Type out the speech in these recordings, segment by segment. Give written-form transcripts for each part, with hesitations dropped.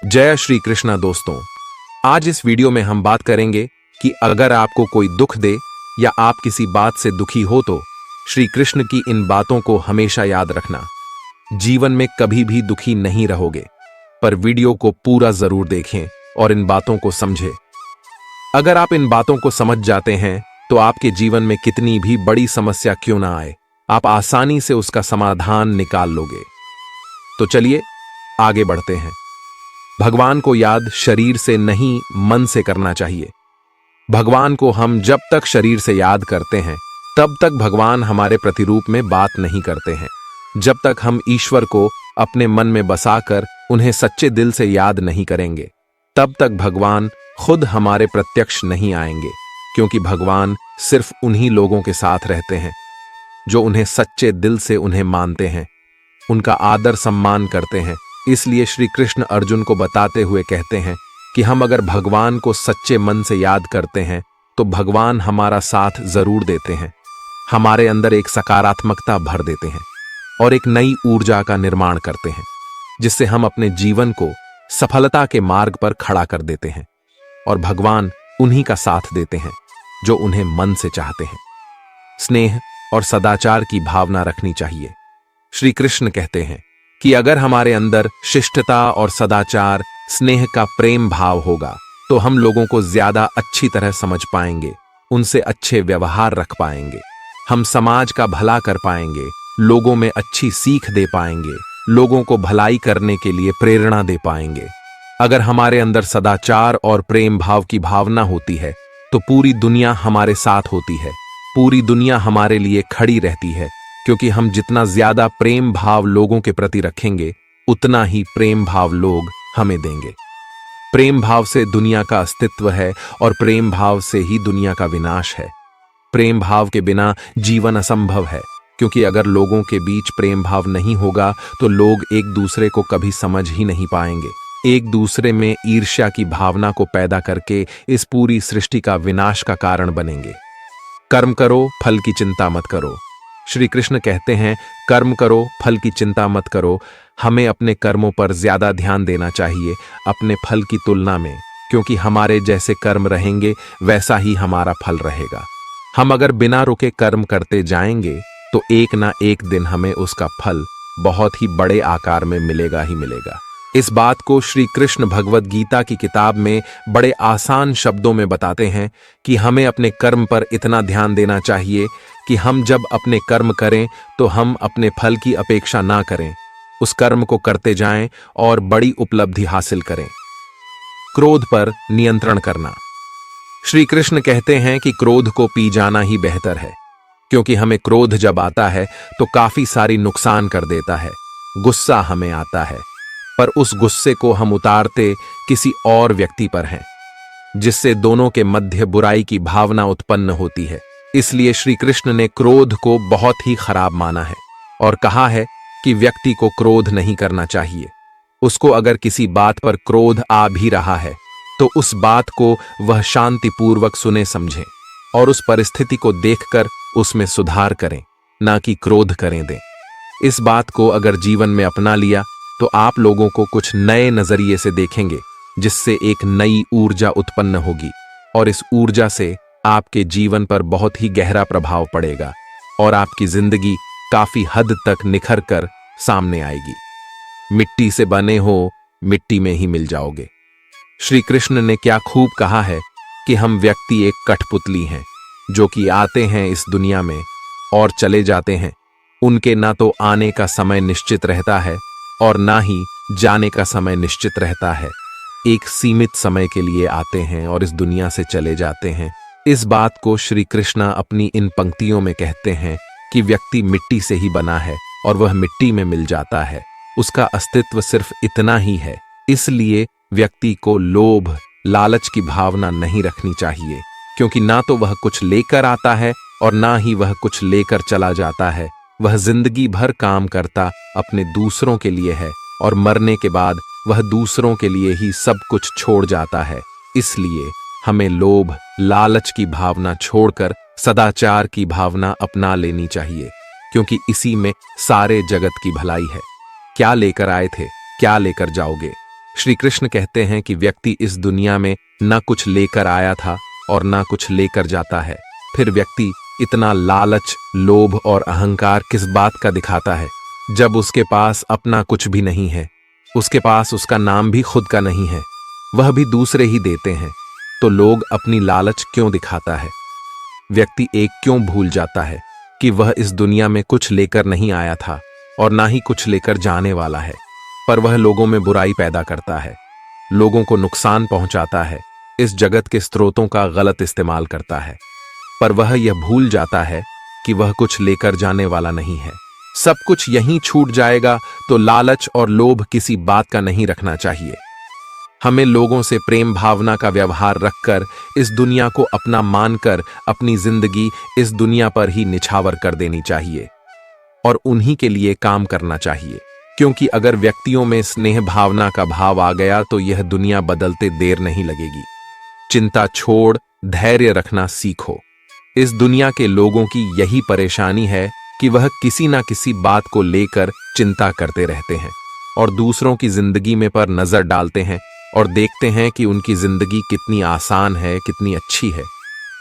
जय श्री कृष्णा दोस्तों। आज इस वीडियो में हम बात करेंगे कि अगर आपको कोई दुख दे या आप किसी बात से दुखी हो तो श्री कृष्ण की इन बातों को हमेशा याद रखना। जीवन में कभी भी दुखी नहीं रहोगे, पर वीडियो को पूरा जरूर देखें और इन बातों को समझें। अगर आप इन बातों को समझ जाते हैं तो आपके जीवन में कितनी भी बड़ी समस्या क्यों ना आए, आप आसानी से उसका समाधान निकाल लोगे। तो चलिए आगे बढ़ते हैं। भगवान को याद शरीर से नहीं, मन से करना चाहिए। भगवान को हम जब तक शरीर से याद करते हैं तब तक भगवान हमारे प्रतिरूप में बात नहीं करते हैं। जब तक हम ईश्वर को अपने मन में बसाकर उन्हें सच्चे दिल से याद नहीं करेंगे तब तक भगवान खुद हमारे प्रत्यक्ष नहीं आएंगे, क्योंकि भगवान सिर्फ उन्हीं लोगों के साथ रहते हैं जो उन्हें सच्चे दिल से उन्हें मानते हैं, उनका आदर सम्मान करते हैं। इसलिए श्री कृष्ण अर्जुन को बताते हुए कहते हैं कि हम अगर भगवान को सच्चे मन से याद करते हैं तो भगवान हमारा साथ जरूर देते हैं, हमारे अंदर एक सकारात्मकता भर देते हैं और एक नई ऊर्जा का निर्माण करते हैं, जिससे हम अपने जीवन को सफलता के मार्ग पर खड़ा कर देते हैं। और भगवान उन्हीं का साथ देते हैं जो उन्हें मन से चाहते हैं। स्नेह और सदाचार की भावना रखनी चाहिए। श्री कृष्ण कहते हैं कि अगर हमारे अंदर शिष्टता और सदाचार, स्नेह का प्रेम भाव होगा तो हम लोगों को ज्यादा अच्छी तरह समझ पाएंगे, उनसे अच्छे व्यवहार रख पाएंगे, हम समाज का भला कर पाएंगे, लोगों में अच्छी सीख दे पाएंगे, लोगों को भलाई करने के लिए प्रेरणा दे पाएंगे। अगर हमारे अंदर सदाचार और प्रेम भाव की भावना होती है तो पूरी दुनिया हमारे साथ होती है, पूरी दुनिया हमारे लिए खड़ी रहती है, क्योंकि हम जितना ज्यादा प्रेम भाव लोगों के प्रति रखेंगे उतना ही प्रेम भाव लोग हमें देंगे। प्रेम भाव से दुनिया का अस्तित्व है और प्रेम भाव से ही दुनिया का विनाश है। प्रेम भाव के बिना जीवन असंभव है, क्योंकि अगर लोगों के बीच प्रेम भाव नहीं होगा तो लोग एक दूसरे को कभी समझ ही नहीं पाएंगे, एक दूसरे में ईर्ष्या की भावना को पैदा करके इस पूरी सृष्टि का विनाश का कारण बनेंगे। कर्म करो, फल की चिंता मत करो। श्री कृष्ण कहते हैं कर्म करो, फल की चिंता मत करो। हमें अपने कर्मों पर ज्यादा ध्यान देना चाहिए अपने फल की तुलना में, क्योंकि हमारे जैसे कर्म रहेंगे वैसा ही हमारा फल रहेगा। हम अगर बिना रुके कर्म करते जाएंगे तो एक ना एक दिन हमें उसका फल बहुत ही बड़े आकार में मिलेगा ही मिलेगा। इस बात को श्री कृष्ण भगवद गीता की किताब में बड़े आसान शब्दों में बताते हैं कि हमें अपने कर्म पर इतना ध्यान देना चाहिए कि हम जब अपने कर्म करें तो हम अपने फल की अपेक्षा ना करें, उस कर्म को करते जाएं और बड़ी उपलब्धि हासिल करें। क्रोध पर नियंत्रण करना। श्री कृष्ण कहते हैं कि क्रोध को पी जाना ही बेहतर है, क्योंकि हमें क्रोध जब आता है तो काफी सारी नुकसान कर देता है। गुस्सा हमें आता है, पर उस गुस्से को हम उतारते किसी और व्यक्ति पर हैं, जिससे दोनों के मध्य बुराई की भावना उत्पन्न होती है। इसलिए श्री कृष्ण ने क्रोध को बहुत ही खराब माना है और कहा है कि व्यक्ति को क्रोध नहीं करना चाहिए। उसको अगर किसी बात पर क्रोध आ भी रहा है तो उस बात को वह शांतिपूर्वक सुने समझें और उस परिस्थिति को देखकर उसमें सुधार करें, ना कि क्रोध करें दें। इस बात को अगर जीवन में अपना लिया तो आप लोगों को कुछ नए नजरिए से देखेंगे, जिससे एक नई ऊर्जा उत्पन्न होगी और इस ऊर्जा से आपके जीवन पर बहुत ही गहरा प्रभाव पड़ेगा और आपकी जिंदगी काफी हद तक निखर कर सामने आएगी। मिट्टी से बने हो, मिट्टी में ही मिल जाओगे। श्री कृष्ण ने क्या खूब कहा है कि हम व्यक्ति एक कठपुतली हैं, जो कि आते हैं इस दुनिया में और चले जाते हैं। उनके ना तो आने का समय निश्चित रहता है और ना ही जाने का समय निश्चित रहता है। एक सीमित समय के लिए आते हैं और इस दुनिया से चले जाते हैं। इस बात को श्री कृष्णा अपनी इन पंक्तियों में कहते हैं कि व्यक्ति मिट्टी से ही बना है और वह मिट्टी में मिल जाता है, उसका अस्तित्व सिर्फ इतना ही है। इसलिए व्यक्ति को लोभ, लालच की भावना नहीं रखनी चाहिए, क्योंकि ना तो वह कुछ लेकर आता है और ना ही वह कुछ लेकर चला जाता है। वह जिंदगी भर काम करता अपने दूसरों के लिए है और मरने के बाद वह दूसरों के लिए ही सब कुछ छोड़ जाता है। इसलिए हमें लोभ, लालच की भावना छोड़कर सदाचार की भावना अपना लेनी चाहिए, क्योंकि इसी में सारे जगत की भलाई है। क्या लेकर आए थे, क्या लेकर जाओगे? श्री कृष्ण कहते हैं कि व्यक्ति इस दुनिया में न कुछ लेकर आया था और न कुछ लेकर जाता है। फिर व्यक्ति इतना लालच, लोभ और अहंकार किस बात का दिखाता है जब उसके पास अपना कुछ भी नहीं है, उसके पास उसका नाम भी खुद का नहीं है, वह भी दूसरे ही देते हैं। तो लोग अपनी लालच क्यों दिखाता है? व्यक्ति एक क्यों भूल जाता है कि वह इस दुनिया में कुछ लेकर नहीं आया था और ना ही कुछ लेकर जाने वाला है, पर वह लोगों में बुराई पैदा करता है, लोगों को नुकसान पहुंचाता है, इस जगत के स्रोतों का गलत इस्तेमाल करता है। पर वह यह भूल जाता है कि वह कुछ लेकर जाने वाला नहीं है, सब कुछ यहीं छूट जाएगा। तो लालच और लोभ किसी बात का नहीं रखना चाहिए। हमें लोगों से प्रेम भावना का व्यवहार रखकर इस दुनिया को अपना मानकर अपनी जिंदगी इस दुनिया पर ही निछावर कर देनी चाहिए और उन्हीं के लिए काम करना चाहिए। क्योंकि अगर व्यक्तियों में स्नेह भावना का भाव आ गया तो यह दुनिया बदलते देर नहीं लगेगी। चिंता छोड़ धैर्य रखना सीखो। इस दुनिया के लोगों की यही परेशानी है कि वह किसी ना किसी बात को लेकर चिंता करते रहते हैं और दूसरों की जिंदगी में पर नजर डालते हैं और देखते हैं कि उनकी जिंदगी कितनी आसान है, कितनी अच्छी है,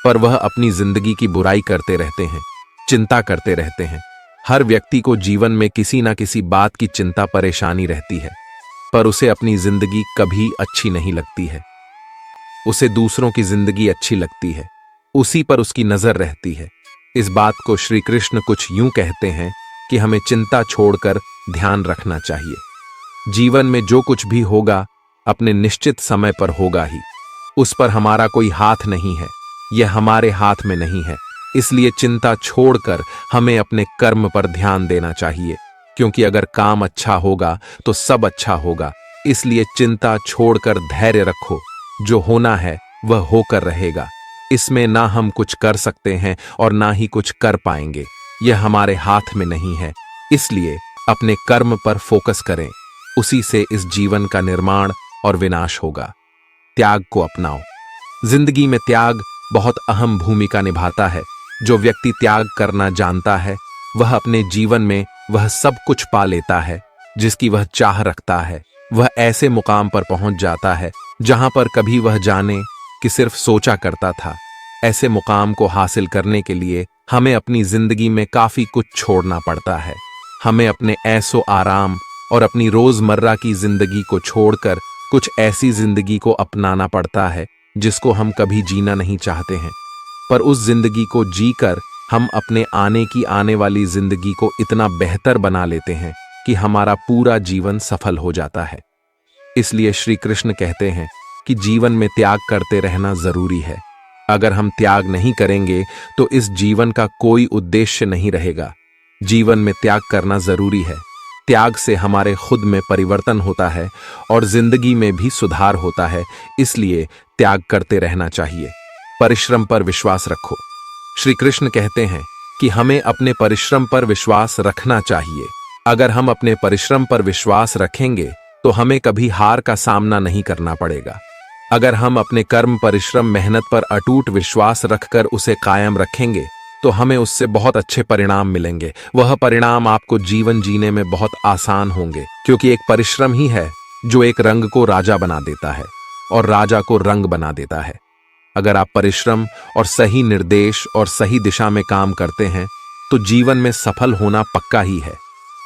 पर वह अपनी जिंदगी की बुराई करते रहते हैं, चिंता करते रहते हैं। हर व्यक्ति को जीवन में किसी ना किसी बात की चिंता परेशानी रहती है, पर उसे अपनी जिंदगी कभी अच्छी नहीं लगती है। उसे दूसरों की जिंदगी अच्छी लगती है, उसी पर उसकी नजर रहती है। इस बात को श्री कृष्ण कुछ यूं कहते हैं कि हमें चिंता छोड़कर ध्यान रखना चाहिए। जीवन में जो कुछ भी होगा अपने निश्चित समय पर होगा ही, उस पर हमारा कोई हाथ नहीं है, यह हमारे हाथ में नहीं है। इसलिए चिंता छोड़कर हमें अपने कर्म पर ध्यान देना चाहिए, क्योंकि अगर काम अच्छा होगा तो सब अच्छा होगा। इसलिए चिंता छोड़कर धैर्य रखो, जो होना है वह होकर रहेगा। इसमें ना हम कुछ कर सकते हैं और ना ही कुछ कर पाएंगे, यह हमारे हाथ में नहीं है। इसलिए अपने कर्म पर फोकस करें, उसी से इस जीवन का निर्माण और विनाश होगा। त्याग को अपनाओ। जिंदगी में त्याग बहुत अहम भूमिका निभाता है। जो व्यक्ति त्याग करना जानता है वह अपने जीवन में वह सब कुछ पा लेता है जिसकी वह चाह रखता है। वह ऐसे मुकाम पर पहुंच जाता है जहां पर कभी वह जाने कि सिर्फ सोचा करता था। ऐसे मुकाम को हासिल करने के लिए हमें अपनी जिंदगी में काफी कुछ छोड़ना पड़ता है। हमें अपने ऐसो आराम और अपनी रोजमर्रा की जिंदगी को छोड़कर कुछ ऐसी जिंदगी को अपनाना पड़ता है जिसको हम कभी जीना नहीं चाहते हैं, पर उस जिंदगी को जीकर हम अपने आने वाली जिंदगी को इतना बेहतर बना लेते हैं कि हमारा पूरा जीवन सफल हो जाता है। इसलिए श्री कृष्ण कहते हैं कि जीवन में त्याग करते रहना जरूरी है। अगर हम त्याग नहीं करेंगे तो इस जीवन का कोई उद्देश्य नहीं रहेगा। जीवन में त्याग करना जरूरी है। त्याग से हमारे खुद में परिवर्तन होता है और जिंदगी में भी सुधार होता है। इसलिए त्याग करते रहना चाहिए। परिश्रम पर विश्वास रखो। श्री कृष्ण कहते हैं कि हमें अपने परिश्रम पर विश्वास रखना चाहिए। अगर हम अपने परिश्रम पर विश्वास रखेंगे तो हमें कभी हार का सामना नहीं करना पड़ेगा। अगर हम अपने कर्म, परिश्रम, मेहनत पर अटूट विश्वास रखकर उसे कायम रखेंगे तो हमें उससे बहुत अच्छे परिणाम मिलेंगे। वह परिणाम आपको जीवन जीने में बहुत आसान होंगे, क्योंकि एक परिश्रम ही है जो एक रंग को राजा बना देता है और राजा को रंग बना देता है। अगर आप परिश्रम और सही निर्देश और सही दिशा में काम करते हैं तो जीवन में सफल होना पक्का ही है।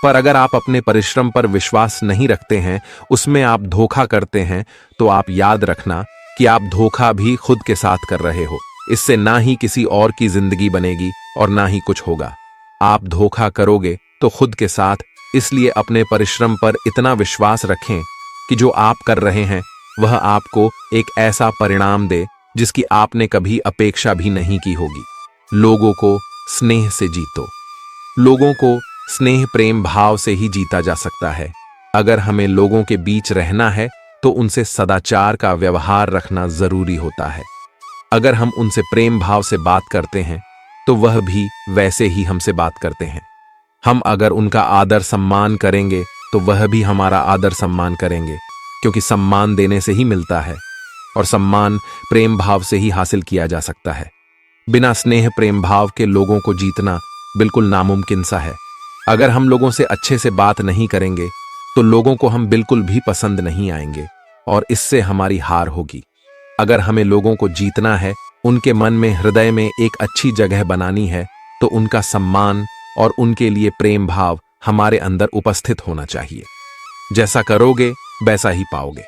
पर अगर आप अपने परिश्रम पर विश्वास नहीं रखते हैं, उसमें आप धोखा करते हैं, तो आप याद रखना कि आप धोखा भी खुद के साथ कर रहे हो। इससे ना ही किसी और की जिंदगी बनेगी और ना ही कुछ होगा। आप धोखा करोगे तो खुद के साथ। इसलिए अपने परिश्रम पर इतना विश्वास रखें कि जो आप कर रहे हैं वह आपको एक ऐसा परिणाम दे जिसकी आपने कभी अपेक्षा भी नहीं की होगी। लोगों को स्नेह से जीतो। लोगों को स्नेह, प्रेम भाव से ही जीता जा सकता है। अगर हमें लोगों के बीच रहना है तो उनसे सदाचार का व्यवहार रखना जरूरी होता है। अगर हम उनसे प्रेम भाव से बात करते हैं तो वह भी वैसे ही हमसे बात करते हैं। हम अगर उनका आदर सम्मान करेंगे तो वह भी हमारा आदर सम्मान करेंगे, क्योंकि सम्मान देने से ही मिलता है और सम्मान प्रेम भाव से ही हासिल किया जा सकता है। बिना स्नेह प्रेम भाव के लोगों को जीतना बिल्कुल नामुमकिन सा है। अगर हम लोगों से अच्छे से बात नहीं करेंगे तो लोगों को हम बिल्कुल भी पसंद नहीं आएंगे। और इससे हमारी हार होगी। अगर हमें लोगों को जीतना है, उनके मन में, हृदय में एक अच्छी जगह बनानी है, तो उनका सम्मान और उनके लिए प्रेम भाव हमारे अंदर उपस्थित होना चाहिए। जैसा करोगे वैसा ही पाओगे।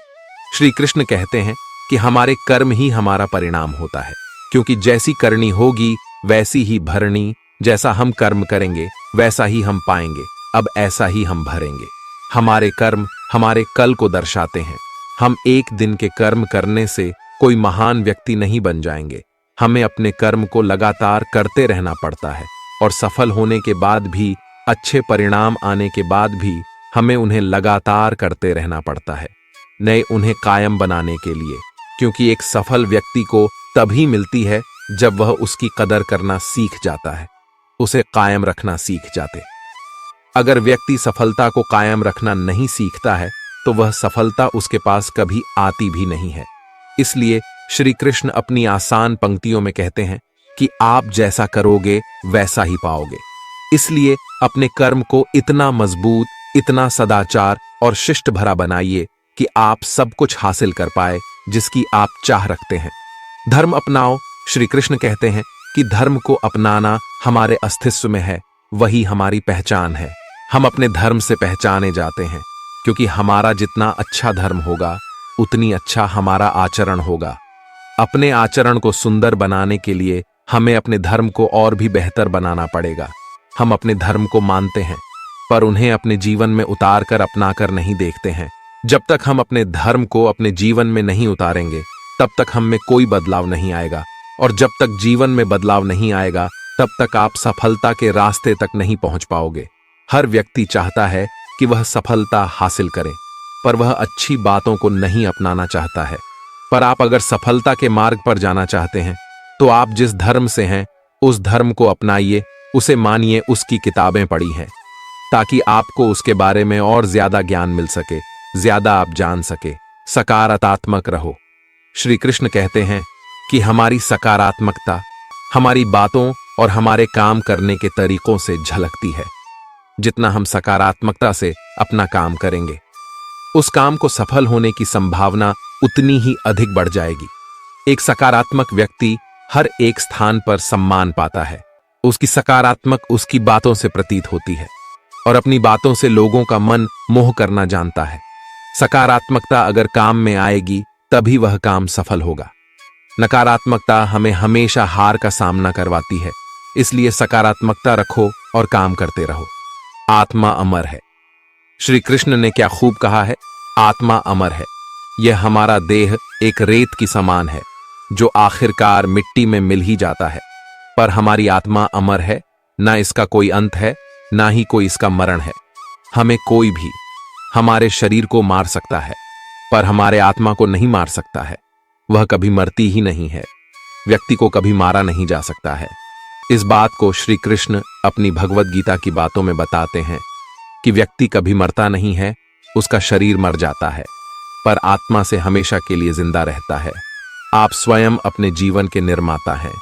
श्री कृष्ण कहते हैं कि हमारे कर्म ही हमारा परिणाम होता है, क्योंकि जैसी करनी होगी वैसी ही भरनी। जैसा हम कर्म करेंगे वैसा ही हम पाएंगे। अब ऐसा ही हम भरेंगे। हमारे कर्म हमारे कल को दर्शाते हैं। हम एक दिन के कर्म करने से कोई महान व्यक्ति नहीं बन जाएंगे। हमें अपने कर्म को लगातार करते रहना पड़ता है, और सफल होने के बाद भी, अच्छे परिणाम आने के बाद भी हमें उन्हें लगातार करते रहना पड़ता है, नए उन्हें कायम बनाने के लिए। क्योंकि एक सफल व्यक्ति को तभी मिलती है जब वह उसकी कदर करना सीख जाता है, उसे कायम रखना सीख जाते। अगर व्यक्ति सफलता को कायम रखना नहीं सीखता है तो वह सफलता उसके पास कभी आती भी नहीं है। इसलिए श्री कृष्ण अपनी आसान पंक्तियों में कहते हैं कि आप जैसा करोगे वैसा ही पाओगे। इसलिए अपने कर्म को इतना मजबूत, इतना सदाचार और शिष्ट भरा बनाइए कि आप सब कुछ हासिल कर पाए जिसकी आप चाह रखते हैं। धर्म अपनाओ। श्री कृष्ण कहते हैं कि धर्म को अपनाना हमारे अस्तित्व में है, वही हमारी पहचान है। हम अपने धर्म से पहचाने जाते हैं, क्योंकि हमारा जितना अच्छा धर्म होगा उतनी अच्छा हमारा आचरण होगा। अपने आचरण को सुंदर बनाने के लिए हमें अपने धर्म को और भी बेहतर बनाना पड़ेगा। हम अपने धर्म को मानते हैं, पर उन्हें अपने जीवन में उतार कर अपनाकर नहीं देखते हैं। जब तक हम अपने धर्म को अपने जीवन में नहीं उतारेंगे तब तक हम में कोई बदलाव नहीं आएगा, और जब तक जीवन में बदलाव नहीं आएगा तब तक आप सफलता के रास्ते तक नहीं पहुंच पाओगे। हर व्यक्ति चाहता है कि वह सफलता हासिल करे, पर वह अच्छी बातों को नहीं अपनाना चाहता है। पर आप अगर सफलता के मार्ग पर जाना चाहते हैं तो आप जिस धर्म से हैं उस धर्म को अपनाइए, उसे मानिए, उसकी किताबें पढ़ी हैं, ताकि आपको उसके बारे में और ज्यादा ज्ञान मिल सके, ज्यादा आप जान सके। सकारात्मक रहो। श्री कृष्ण कहते हैं कि हमारी सकारात्मकता हमारी बातों और हमारे काम करने के तरीकों से झलकती है। जितना हम सकारात्मकता से अपना काम करेंगे, उस काम को सफल होने की संभावना उतनी ही अधिक बढ़ जाएगी। एक सकारात्मक व्यक्ति हर एक स्थान पर सम्मान पाता है। उसकी सकारात्मक उसकी बातों से प्रतीत होती है, और अपनी बातों से लोगों का मन मोह करना जानता है। सकारात्मकता अगर काम में आएगी तभी वह काम सफल होगा। नकारात्मकता हमें हमेशा हार का सामना करवाती है। इसलिए सकारात्मकता रखो और काम करते रहो। आत्मा अमर है। श्री कृष्ण ने क्या खूब कहा है, आत्मा अमर है। यह हमारा देह एक रेत की समान है जो आखिरकार मिट्टी में मिल ही जाता है, पर हमारी आत्मा अमर है। ना इसका कोई अंत है, ना ही कोई इसका मरण है। हमें कोई भी हमारे शरीर को मार सकता है, पर हमारे आत्मा को नहीं मार सकता है। वह कभी मरती ही नहीं है। व्यक्ति को कभी मारा नहीं जा सकता है। इस बात को श्री कृष्ण अपनी भगवत गीता की बातों में बताते हैं कि व्यक्ति कभी मरता नहीं है, उसका शरीर मर जाता है, पर आत्मा से हमेशा के लिए जिंदा रहता है। आप स्वयं अपने जीवन के निर्माता हैं।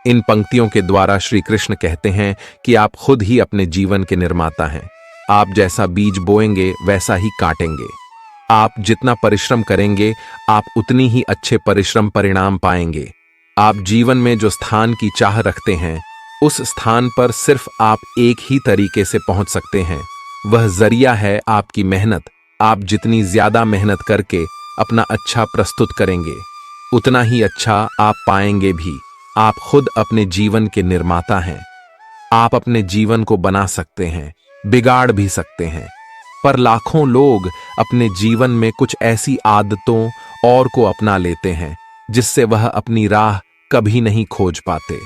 इन पंक्तियों के द्वारा श्री कृष्ण कहते हैं कि आप खुद ही अपने जीवन के निर्माता हैं। आप जैसा बीज बोएंगे वैसा ही काटेंगे। आप जितना परिश्रम करेंगे आप उतनी ही अच्छे परिश्रम परिणाम पाएंगे। आप जीवन में जो स्थान की चाह रखते हैं उस स्थान पर सिर्फ आप एक ही तरीके से पहुंच सकते हैं। वह जरिया है आपकी मेहनत। आप जितनी ज्यादा मेहनत करके अपना अच्छा प्रस्तुत करेंगे उतना ही अच्छा आप पाएंगे भी। आप खुद अपने जीवन के निर्माता हैं। आप अपने जीवन को बना सकते हैं, बिगाड़ भी सकते हैं, पर लाखों लोग अपने जीवन में कुछ ऐसी आदतों और को अपना लेते हैं जिससे वह अपनी राह कभी नहीं खोज पाते।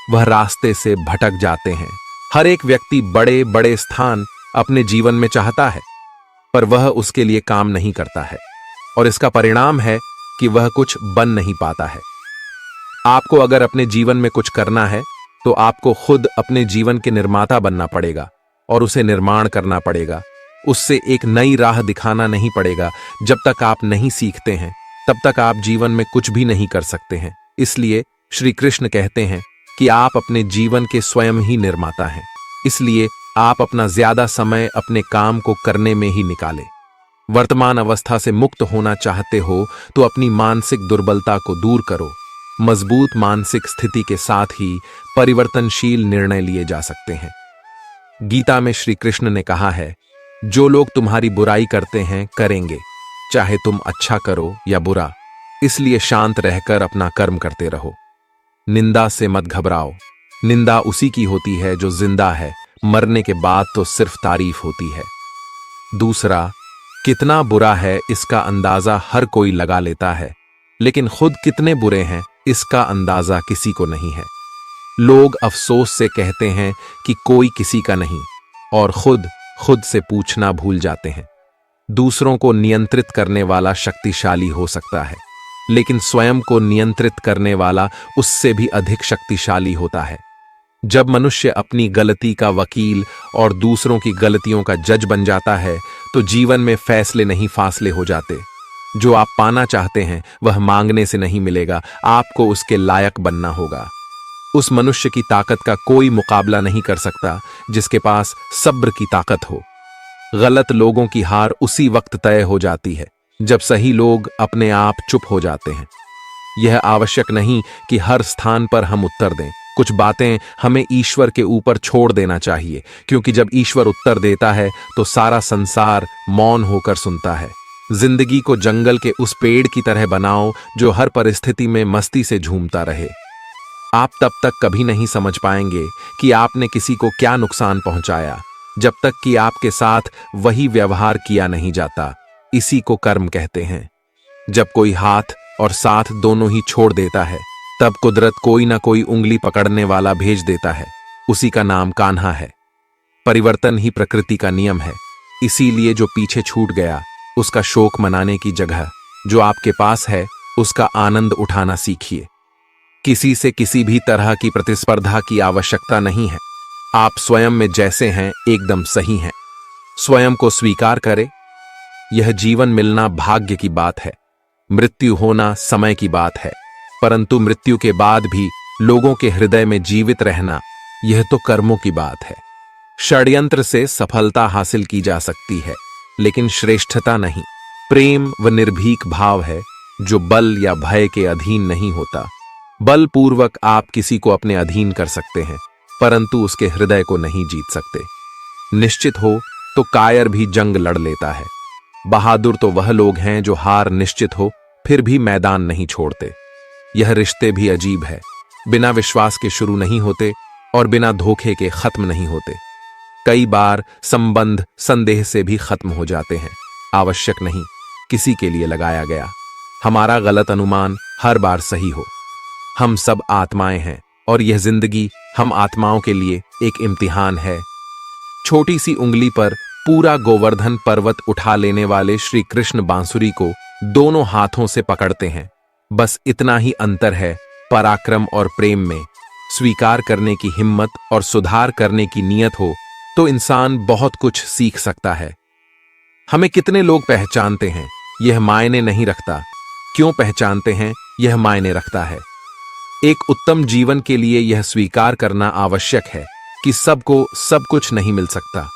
वह रास्ते से भटक जाते हैं। हर एक व्यक्ति बड़े बड़े स्थान अपने जीवन में चाहता है, पर वह उसके लिए काम नहीं करता है, और इसका परिणाम है कि वह कुछ बन नहीं पाता है। आपको अगर अपने जीवन में कुछ करना है तो आपको खुद अपने जीवन के निर्माता बनना पड़ेगा और उसे निर्माण करना पड़ेगा। उससे एक नई राह दिखाना नहीं पड़ेगा। जब तक आप नहीं सीखते हैं तब तक आप जीवन में कुछ भी नहीं कर सकते हैं। इसलिए श्री कृष्ण कहते हैं कि आप अपने जीवन के स्वयं ही निर्माता हैं। इसलिए आप अपना ज्यादा समय अपने काम को करने में ही निकालें। वर्तमान अवस्था से मुक्त होना चाहते हो तो अपनी मानसिक दुर्बलता को दूर करो। मजबूत मानसिक स्थिति के साथ ही परिवर्तनशील निर्णय लिए जा सकते हैं। गीता में श्री कृष्ण ने कहा है, जो लोग तुम्हारी बुराई करते हैं करेंगे, चाहे तुम अच्छा करो या बुरा, इसलिए शांत रहकर अपना कर्म करते रहो। निंदा से मत घबराओ। निंदा उसी की होती है जो जिंदा है, मरने के बाद तो सिर्फ तारीफ होती है। दूसरा, कितना बुरा है इसका अंदाजा हर कोई लगा लेता है, लेकिन खुद कितने बुरे हैं इसका अंदाजा किसी को नहीं है। लोग अफसोस से कहते हैं कि कोई किसी का नहीं, और खुद से पूछना भूल जाते हैं। दूसरों को नियंत्रित करने वाला शक्तिशाली हो सकता है, लेकिन स्वयं को नियंत्रित करने वाला उससे भी अधिक शक्तिशाली होता है। जब मनुष्य अपनी गलती का वकील और दूसरों की गलतियों का जज बन जाता है, तो जीवन में फैसले नहीं फासले हो जाते। जो आप पाना चाहते हैं वह मांगने से नहीं मिलेगा, आपको उसके लायक बनना होगा। उस मनुष्य की ताकत का कोई मुकाबला नहीं कर सकता जिसके पास सब्र की ताकत हो। गलत लोगों की हार उसी वक्त तय हो जाती है जब सही लोग अपने आप चुप हो जाते हैं। यह आवश्यक नहीं कि हर स्थान पर हम उत्तर दें। कुछ बातें हमें ईश्वर के ऊपर छोड़ देना चाहिए, क्योंकि जब ईश्वर उत्तर देता है तो सारा संसार मौन होकर सुनता है। जिंदगी को जंगल के उस पेड़ की तरह बनाओ जो हर परिस्थिति में मस्ती से झूमता रहे। आप तब तक कभी नहीं समझ पाएंगे कि आपने किसी को क्या नुकसान पहुंचाया, जब तक कि आपके साथ वही व्यवहार किया नहीं जाता। इसी को कर्म कहते हैं। जब कोई हाथ और साथ दोनों ही छोड़ देता है, तब कुदरत कोई ना कोई उंगली पकड़ने वाला भेज देता है। उसी का नाम कान्हा है। परिवर्तन ही प्रकृति का नियम है। इसीलिए जो पीछे छूट गया उसका शोक मनाने की जगह जो आपके पास है उसका आनंद उठाना सीखिए। किसी से किसी भी तरह की प्रतिस्पर्धा की आवश्यकता नहीं है। आप स्वयं में जैसे हैं एकदम सही हैं। स्वयं को स्वीकार करें। यह जीवन मिलना भाग्य की बात है, मृत्यु होना समय की बात है, परंतु मृत्यु के बाद भी लोगों के हृदय में जीवित रहना, यह तो कर्मों की बात है। षड्यंत्र से सफलता हासिल की जा सकती है, लेकिन श्रेष्ठता नहीं। प्रेम व निर्भीक भाव है जो बल या भय के अधीन नहीं होता। बलपूर्वक आप किसी को अपने अधीन कर सकते हैं, परंतु उसके हृदय को नहीं जीत सकते। निश्चित हो तो कायर भी जंग लड़ लेता है। बहादुर तो वह लोग हैं जो हार निश्चित हो फिर भी मैदान नहीं छोड़ते। यह रिश्ते भी अजीब है। बिना विश्वास के शुरू नहीं होते और बिना धोखे के खत्म नहीं होते। कई बार संबंध संदेह से भी खत्म हो जाते हैं। आवश्यक नहीं किसी के लिए लगाया गया। हमारा गलत अनुमान हर बार सही हो। हम सब आत्माएं हैं और यह जिंदगी हम आत्माओं के लिए एक इम्तिहान है। छोटी सी उंगली पर पूरा गोवर्धन पर्वत उठा लेने वाले श्री कृष्ण बांसुरी को दोनों हाथों से पकड़ते हैं। बस इतना ही अंतर है पराक्रम और प्रेम में। स्वीकार करने की हिम्मत और सुधार करने की नीयत हो तो इंसान बहुत कुछ सीख सकता है। हमें कितने लोग पहचानते हैं यह मायने नहीं रखता, क्यों पहचानते हैं यह मायने रखता है। एक उत्तम जीवन के लिए यह स्वीकार करना आवश्यक है कि सबको सब कुछ नहीं मिल सकता।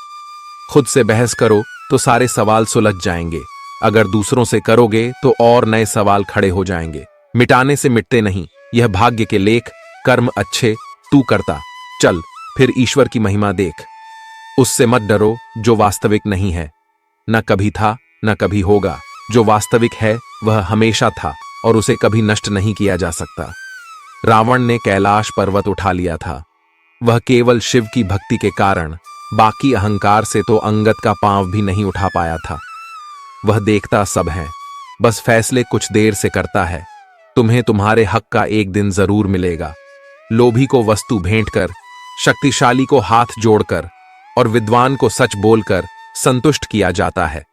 खुद से बहस करो तो सारे सवाल सुलझ जाएंगे। अगर दूसरों से करोगे तो और नए सवाल खड़े हो जाएंगे। मिटाने से मिटते नहीं, यह भाग्य के लेख। कर्म अच्छे तू करता चल, फिर ईश्वर की महिमा देख। उससे मत डरो जो वास्तविक नहीं है। न कभी था न कभी होगा। जो वास्तविक है वह हमेशा था और उसे कभी नष्ट नहीं किया जा सकता। रावण ने कैलाश पर्वत उठा लिया था, वह केवल शिव की भक्ति के कारण। बाकी अहंकार से तो अंगद का पांव भी नहीं उठा पाया था। वह देखता सब है, बस फैसले कुछ देर से करता है। तुम्हें तुम्हारे हक का एक दिन जरूर मिलेगा। लोभी को वस्तु भेंट कर, शक्तिशाली को हाथ जोड़कर और विद्वान को सच बोलकर संतुष्ट किया जाता है।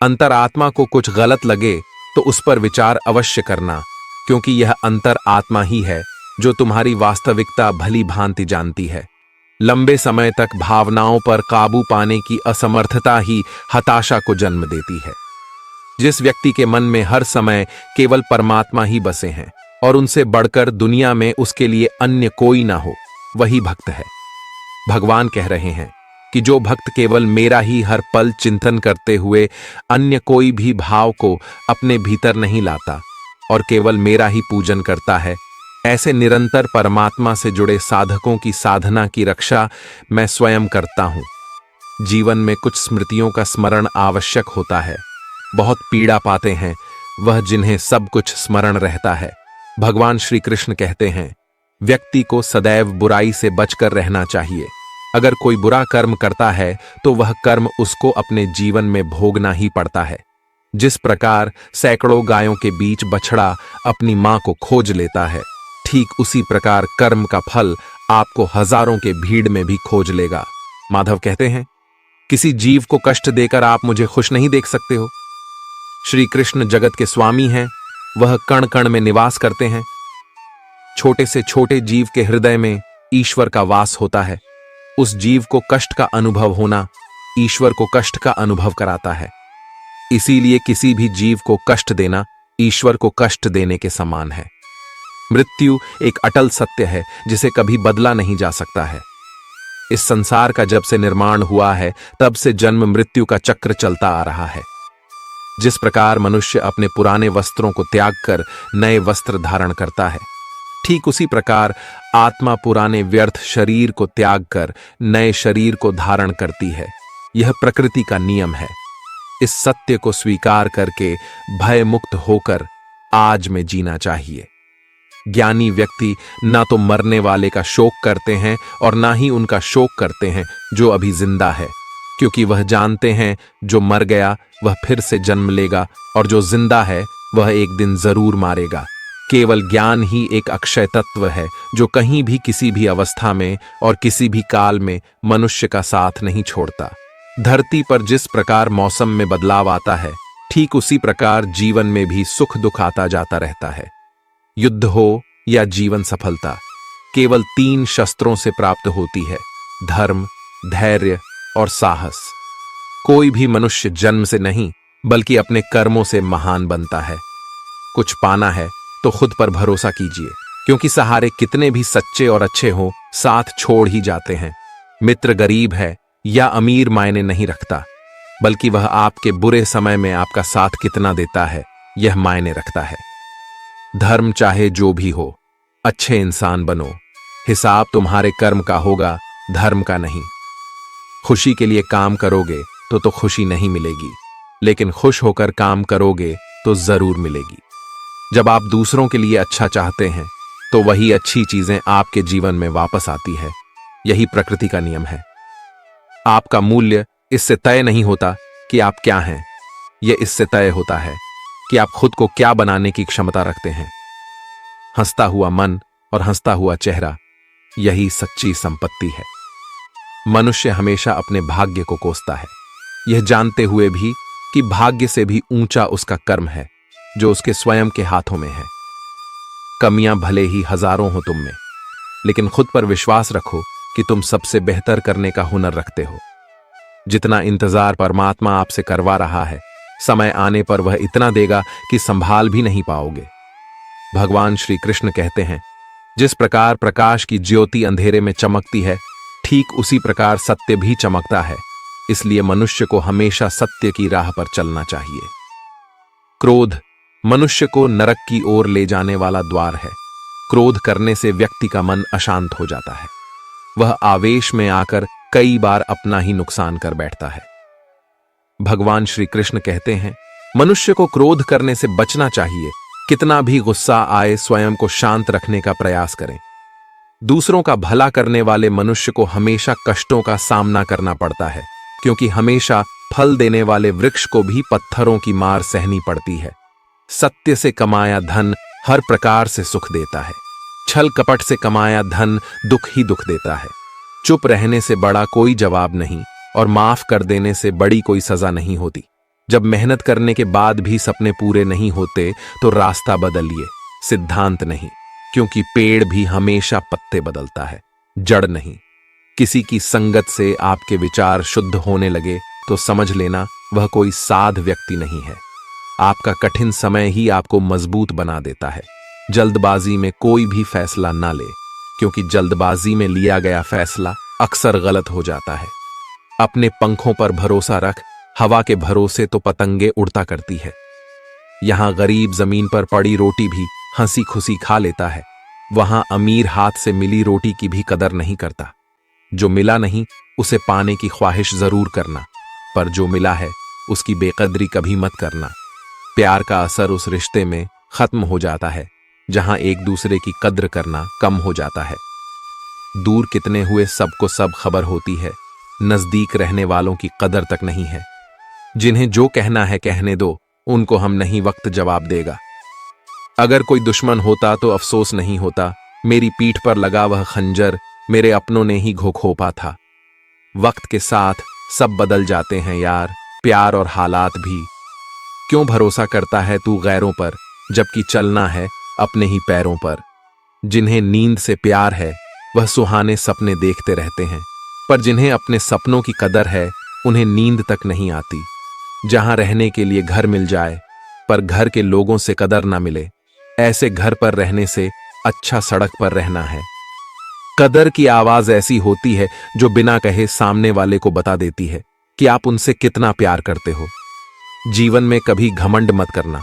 अंतरात्मा को कुछ गलत लगे तो उस पर विचार अवश्य करना, क्योंकि यह अंतर आत्मा ही है जो तुम्हारी वास्तविकता भली भांति जानती है। लंबे समय तक भावनाओं पर काबू पाने की असमर्थता ही हताशा को जन्म देती है। जिस व्यक्ति के मन में हर समय केवल परमात्मा ही बसे हैं और उनसे बढ़कर दुनिया में उसके लिए अन्य कोई ना हो, वही भक्त है। भगवान कह रहे हैं, कि जो भक्त केवल मेरा ही हर पल चिंतन करते हुए अन्य कोई भी भाव को अपने भीतर नहीं लाता और केवल मेरा ही पूजन करता है, ऐसे निरंतर परमात्मा से जुड़े साधकों की साधना की रक्षा मैं स्वयं करता हूं। जीवन में कुछ स्मृतियों का स्मरण आवश्यक होता है। बहुत पीड़ा पाते हैं वह जिन्हें सब कुछ स्मरण रहता है। भगवान श्री कृष्ण कहते हैं, व्यक्ति को सदैव बुराई से बचकर रहना चाहिए। अगर कोई बुरा कर्म करता है तो वह कर्म उसको अपने जीवन में भोगना ही पड़ता है। जिस प्रकार सैकड़ों गायों के बीच बछड़ा अपनी मां को खोज लेता है, ठीक उसी प्रकार कर्म का फल आपको हजारों के भीड़ में भी खोज लेगा। माधव कहते हैं, किसी जीव को कष्ट देकर आप मुझे खुश नहीं देख सकते हो। श्री कृष्ण जगत के स्वामी हैं, वह कण कण में निवास करते हैं। छोटे से छोटे जीव के हृदय में ईश्वर का वास होता है। उस जीव को कष्ट का अनुभव होना ईश्वर को कष्ट का अनुभव कराता है। इसीलिए किसी भी जीव को कष्ट देना ईश्वर को कष्ट देने के समान है। मृत्यु एक अटल सत्य है जिसे कभी बदला नहीं जा सकता है। इस संसार का जब से निर्माण हुआ है तब से जन्म मृत्यु का चक्र चलता आ रहा है। जिस प्रकार मनुष्य अपने पुराने वस्त्रों को त्याग कर नए वस्त्र धारण करता है, ठीक उसी प्रकार आत्मा पुराने व्यर्थ शरीर को त्याग कर नए शरीर को धारण करती है। यह प्रकृति का नियम है। इस सत्य को स्वीकार करके भय मुक्त होकर आज में जीना चाहिए। ज्ञानी व्यक्ति ना तो मरने वाले का शोक करते हैं और ना ही उनका शोक करते हैं जो अभी जिंदा है, क्योंकि वह जानते हैं जो मर गया वह फिर से जन्म लेगा और जो जिंदा है वह एक दिन जरूर मारेगा। केवल ज्ञान ही एक अक्षय तत्व है जो कहीं भी किसी भी अवस्था में और किसी भी काल में मनुष्य का साथ नहीं छोड़ता। धरती पर जिस प्रकार मौसम में बदलाव आता है, ठीक उसी प्रकार जीवन में भी सुख दुख आता जाता रहता है। युद्ध हो या जीवन सफलता केवल 3 शस्त्रों से प्राप्त होती है: धर्म, धैर्य और साहस। कोई भी मनुष्य जन्म से नहीं बल्कि अपने कर्मों से महान बनता है। कुछ पाना है तो खुद पर भरोसा कीजिए, क्योंकि सहारे कितने भी सच्चे और अच्छे हों साथ छोड़ ही जाते हैं। मित्र गरीब है या अमीर मायने नहीं रखता, बल्कि वह आपके बुरे समय में आपका साथ कितना देता है यह मायने रखता है। धर्म चाहे जो भी हो, अच्छे इंसान बनो। हिसाब तुम्हारे कर्म का होगा, धर्म का नहीं। खुशी के लिए काम करोगे तो खुशी नहीं मिलेगी, लेकिन खुश होकर काम करोगे तो जरूर मिलेगी। जब आप दूसरों के लिए अच्छा चाहते हैं तो वही अच्छी चीजें आपके जीवन में वापस आती है। यही प्रकृति का नियम है। आपका मूल्य इससे तय नहीं होता कि आप क्या हैं, यह इससे तय होता है कि आप खुद को क्या बनाने की क्षमता रखते हैं। हंसता हुआ मन और हंसता हुआ चेहरा, यही सच्ची संपत्ति है। मनुष्य हमेशा अपने भाग्य को कोसता है, यह जानते हुए भी कि भाग्य से भी ऊंचा उसका कर्म है जो उसके स्वयं के हाथों में है। कमियां भले ही हजारों हो तुम में, लेकिन खुद पर विश्वास रखो कि तुम सबसे बेहतर करने का हुनर रखते हो। जितना इंतजार परमात्मा आपसे करवा रहा है, समय आने पर वह इतना देगा कि संभाल भी नहीं पाओगे। भगवान श्री कृष्ण कहते हैं, जिस प्रकार प्रकाश की ज्योति अंधेरे में चमकती है, ठीक उसी प्रकार सत्य भी चमकता है। इसलिए मनुष्य को हमेशा सत्य की राह पर चलना चाहिए। क्रोध मनुष्य को नरक की ओर ले जाने वाला द्वार है। क्रोध करने से व्यक्ति का मन अशांत हो जाता है। वह आवेश में आकर कई बार अपना ही नुकसान कर बैठता है। भगवान श्री कृष्ण कहते हैं, मनुष्य को क्रोध करने से बचना चाहिए। कितना भी गुस्सा आए, स्वयं को शांत रखने का प्रयास करें। दूसरों का भला करने वाले मनुष्य को हमेशा कष्टों का सामना करना पड़ता है, क्योंकि हमेशा फल देने वाले वृक्ष को भी पत्थरों की मार सहनी पड़ती है। सत्य से कमाया धन हर प्रकार से सुख देता है। छल कपट से कमाया धन दुख ही दुख देता है। चुप रहने से बड़ा कोई जवाब नहीं और माफ कर देने से बड़ी कोई सजा नहीं होती। जब मेहनत करने के बाद भी सपने पूरे नहीं होते तो रास्ता बदलिए, सिद्धांत नहीं, क्योंकि पेड़ भी हमेशा पत्ते बदलता है, जड़ नहीं। किसी की संगत से आपके विचार शुद्ध होने लगे तो समझ लेना वह कोई साध व्यक्ति नहीं है। आपका कठिन समय ही आपको मजबूत बना देता है। जल्दबाजी में कोई भी फैसला ना ले, क्योंकि जल्दबाजी में लिया गया फैसला अक्सर गलत हो जाता है। अपने पंखों पर भरोसा रख, हवा के भरोसे तो पतंगे उड़ता करती है। यहां गरीब जमीन पर पड़ी रोटी भी हंसी खुशी खा लेता है, वहां अमीर हाथ से मिली रोटी की भी कदर नहीं करता। जो मिला नहीं उसे पाने की ख्वाहिश जरूर करना, पर जो मिला है उसकी बेकदरी कभी मत करना। प्यार का असर उस रिश्ते में खत्म हो जाता है जहां एक दूसरे की कद्र करना कम हो जाता है। दूर कितने हुए सबको सब खबर होती है, नजदीक रहने वालों की कदर तक नहीं है। जिन्हें जो कहना है कहने दो, उनको हम नहीं वक्त जवाब देगा। अगर कोई दुश्मन होता तो अफसोस नहीं होता, मेरी पीठ पर लगा वह खंजर मेरे अपनों ने ही घोंपा था। वक्त के साथ सब बदल जाते हैं यार, प्यार और हालात भी। क्यों भरोसा करता है तू गैरों पर, जबकि चलना है अपने ही पैरों पर। जिन्हें नींद से प्यार है वह सुहाने सपने देखते रहते हैं, पर जिन्हें अपने सपनों की कदर है उन्हें नींद तक नहीं आती। जहां रहने के लिए घर मिल जाए पर घर के लोगों से कदर ना मिले, ऐसे घर पर रहने से अच्छा सड़क पर रहना है। कदर की आवाज ऐसी होती है जो बिना कहे सामने वाले को बता देती है कि आप उनसे कितना प्यार करते हो। जीवन में कभी घमंड मत करना,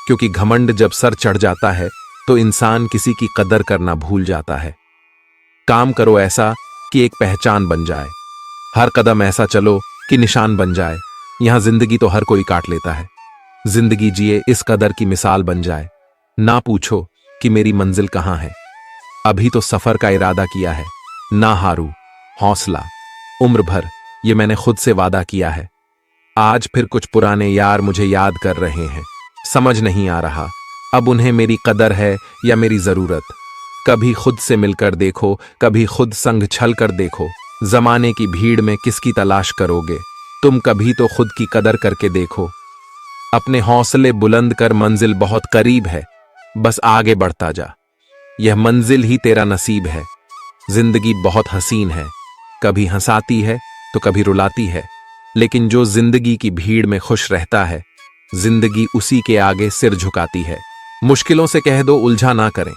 क्योंकि घमंड जब सर चढ़ जाता है तो इंसान किसी की कदर करना भूल जाता है। काम करो ऐसा कि एक पहचान बन जाए, हर कदम ऐसा चलो कि निशान बन जाए। यहां जिंदगी तो हर कोई काट लेता है, जिंदगी जिए इस कदर की मिसाल बन जाए। ना पूछो कि मेरी मंजिल कहां है, अभी तो सफर का इरादा किया है। ना हारू, हौसला, उम्र भर ये मैंने खुद से वादा किया है। आज फिर कुछ पुराने यार मुझे याद कर रहे हैं, समझ नहीं आ रहा अब उन्हें मेरी कदर है या मेरी जरूरत। कभी खुद से मिलकर देखो, कभी खुद संग छल कर देखो। जमाने की भीड़ में किसकी तलाश करोगे, तुम कभी तो खुद की कदर करके देखो। अपने हौसले बुलंद कर, मंजिल बहुत करीब है, बस आगे बढ़ता जा, यह मंजिल ही तेरा नसीब है। जिंदगी बहुत हसीन है, कभी हंसाती है तो कभी रुलाती है, लेकिन जो जिंदगी की भीड़ में खुश रहता है, जिंदगी उसी के आगे सिर झुकाती है। मुश्किलों से कह दो उलझा ना करें,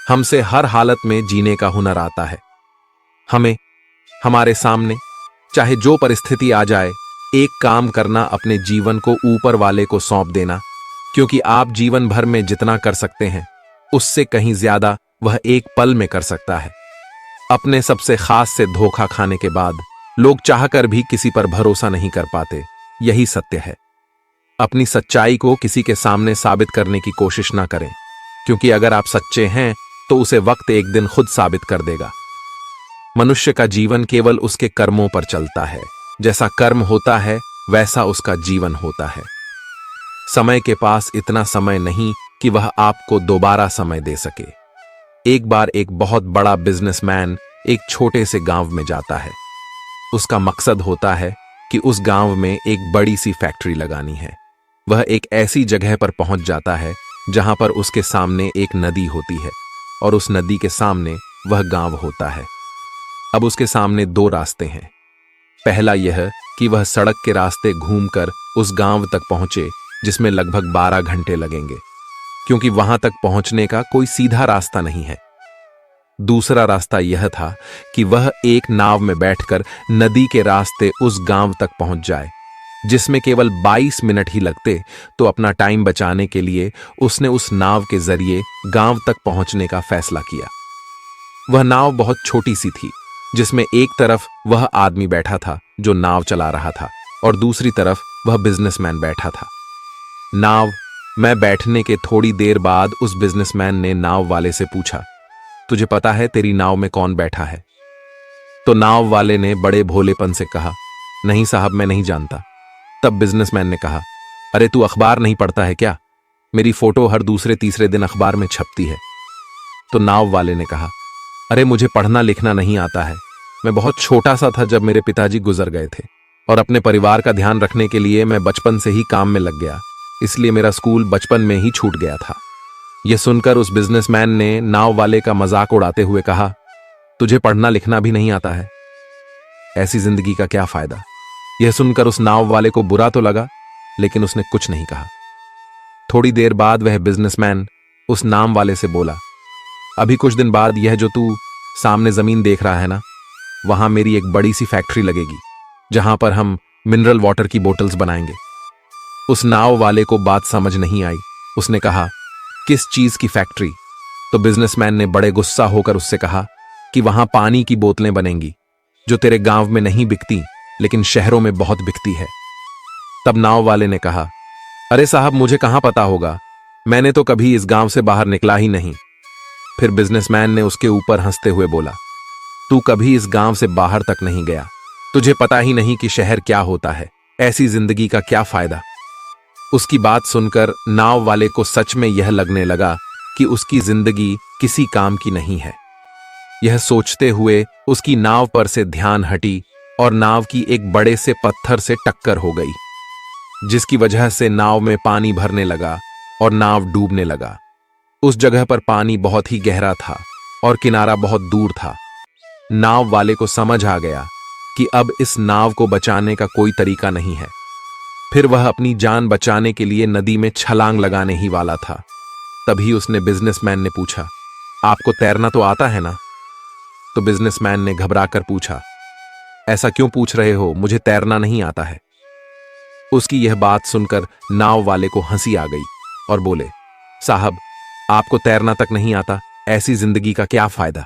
हमसे हर हालत में जीने का हुनर आता है। हमें हमारे सामने चाहे जो परिस्थिति आ जाए, एक काम करना, अपने जीवन को ऊपर वाले को सौंप देना, क्योंकि आप जीवन भर में जितना कर सकते हैं उससे कहीं ज्यादा वह एक पल में कर सकता है। अपने सबसे खास से धोखा खाने के बाद लोग चाहकर भी किसी पर भरोसा नहीं कर पाते, यही सत्य है। अपनी सच्चाई को किसी के सामने साबित करने की कोशिश ना करें, क्योंकि अगर आप सच्चे हैं तो उसे वक्त एक दिन खुद साबित कर देगा। मनुष्य का जीवन केवल उसके कर्मों पर चलता है, जैसा कर्म होता है वैसा उसका जीवन होता है। समय के पास इतना समय नहीं कि वह आपको दोबारा समय दे सके। एक बार एक बहुत बड़ा बिजनेसमैन एक छोटे से गांव में जाता है। उसका मकसद होता है कि उस गांव में एक बड़ी सी फैक्ट्री लगानी है। वह एक ऐसी जगह पर पहुंच जाता है जहां पर उसके सामने एक नदी होती है और उस नदी के सामने वह गांव होता है। अब उसके सामने दो रास्ते हैं। पहला यह कि वह सड़क के रास्ते घूमकर उस गांव तक पहुंचे, जिसमें लगभग 12 घंटे लगेंगे, क्योंकि वहां तक पहुंचने का कोई सीधा रास्ता नहीं है। दूसरा रास्ता यह था कि वह एक नाव में बैठकर नदी के रास्ते उस गांव तक पहुंच जाए, जिसमें केवल 22 मिनट ही लगते। तो अपना टाइम बचाने के लिए उसने उस नाव के जरिए गांव तक पहुंचने का फैसला किया। वह नाव बहुत छोटी सी थी, जिसमें एक तरफ वह आदमी बैठा था जो नाव चला रहा था और दूसरी तरफ वह बिजनेसमैन बैठा था। नाव में बैठने के थोड़ी देर बाद उस बिजनेसमैन ने नाव वाले से पूछा, तुझे पता है तेरी नाव में कौन बैठा है? तो नाव वाले ने बड़े भोलेपन से कहा, नहीं साहब, मैं नहीं जानता। तब बिजनेसमैन ने कहा, अरे तू अखबार नहीं पढ़ता है क्या? मेरी फोटो हर दूसरे तीसरे दिन अखबार में छपती है। तो नाव वाले ने कहा, अरे मुझे पढ़ना लिखना नहीं आता है, मैं बहुत छोटा सा था जब मेरे पिताजी गुजर गए थे और अपने परिवार का ध्यान रखने के लिए मैं बचपन से ही काम में लग गया, इसलिए मेरा स्कूल बचपन में ही छूट गया था। यह सुनकर उस बिजनेसमैन ने नाव वाले का मजाक उड़ाते हुए कहा, तुझे पढ़ना लिखना भी नहीं आता है, ऐसी जिंदगी का क्या फायदा? यह सुनकर उस नाव वाले को बुरा तो लगा, लेकिन उसने कुछ नहीं कहा। थोड़ी देर बाद वह बिजनेसमैन उस नाव वाले से बोला, अभी कुछ दिन बाद यह जो तू सामने जमीन देख रहा है ना, वहां मेरी एक बड़ी सी फैक्ट्री लगेगी, जहां पर हम मिनरल वाटर की बोतल्स बनाएंगे। उस नाव वाले को बात समझ नहीं आई। उसने कहा, किस चीज की फैक्ट्री? तो बिजनेसमैन ने बड़े गुस्सा होकर उससे कहा कि वहां पानी की बोतलें बनेंगी, जो तेरे गांव में नहीं बिकती लेकिन शहरों में बहुत बिकती है। तब नाव वाले ने कहा, अरे साहब, मुझे कहां पता होगा, मैंने तो कभी इस गांव से बाहर निकला ही नहीं। फिर बिजनेसमैन ने उसके ऊपर हंसते हुए बोला, तू कभी इस गांव से बाहर तक नहीं गया, तुझे पता ही नहीं कि शहर क्या होता है, ऐसी जिंदगी का क्या फायदा। उसकी बात सुनकर नाव वाले को सच में यह लगने लगा कि उसकी जिंदगी किसी काम की नहीं है। यह सोचते हुए उसकी नाव पर से ध्यान हटी और नाव की एक बड़े से पत्थर से टक्कर हो गई, जिसकी वजह से नाव में पानी भरने लगा और नाव डूबने लगा। उस जगह पर पानी बहुत ही गहरा था और किनारा बहुत दूर था। नाव वाले को समझ आ गया कि अब इस नाव को बचाने का कोई तरीका नहीं है। फिर वह अपनी जान बचाने के लिए नदी में छलांग लगाने ही वाला था। तभी उसने बिजनेसमैन ने पूछा, आपको तैरना तो आता है ना? तो बिजनेसमैन ने घबराकर पूछा, ऐसा क्यों पूछ रहे हो, मुझे तैरना नहीं आता है। उसकी यह बात सुनकर नाव वाले को हंसी आ गई और बोले, साहब, आपको तैरना तक नहीं आता, ऐसी जिंदगी का क्या फायदा।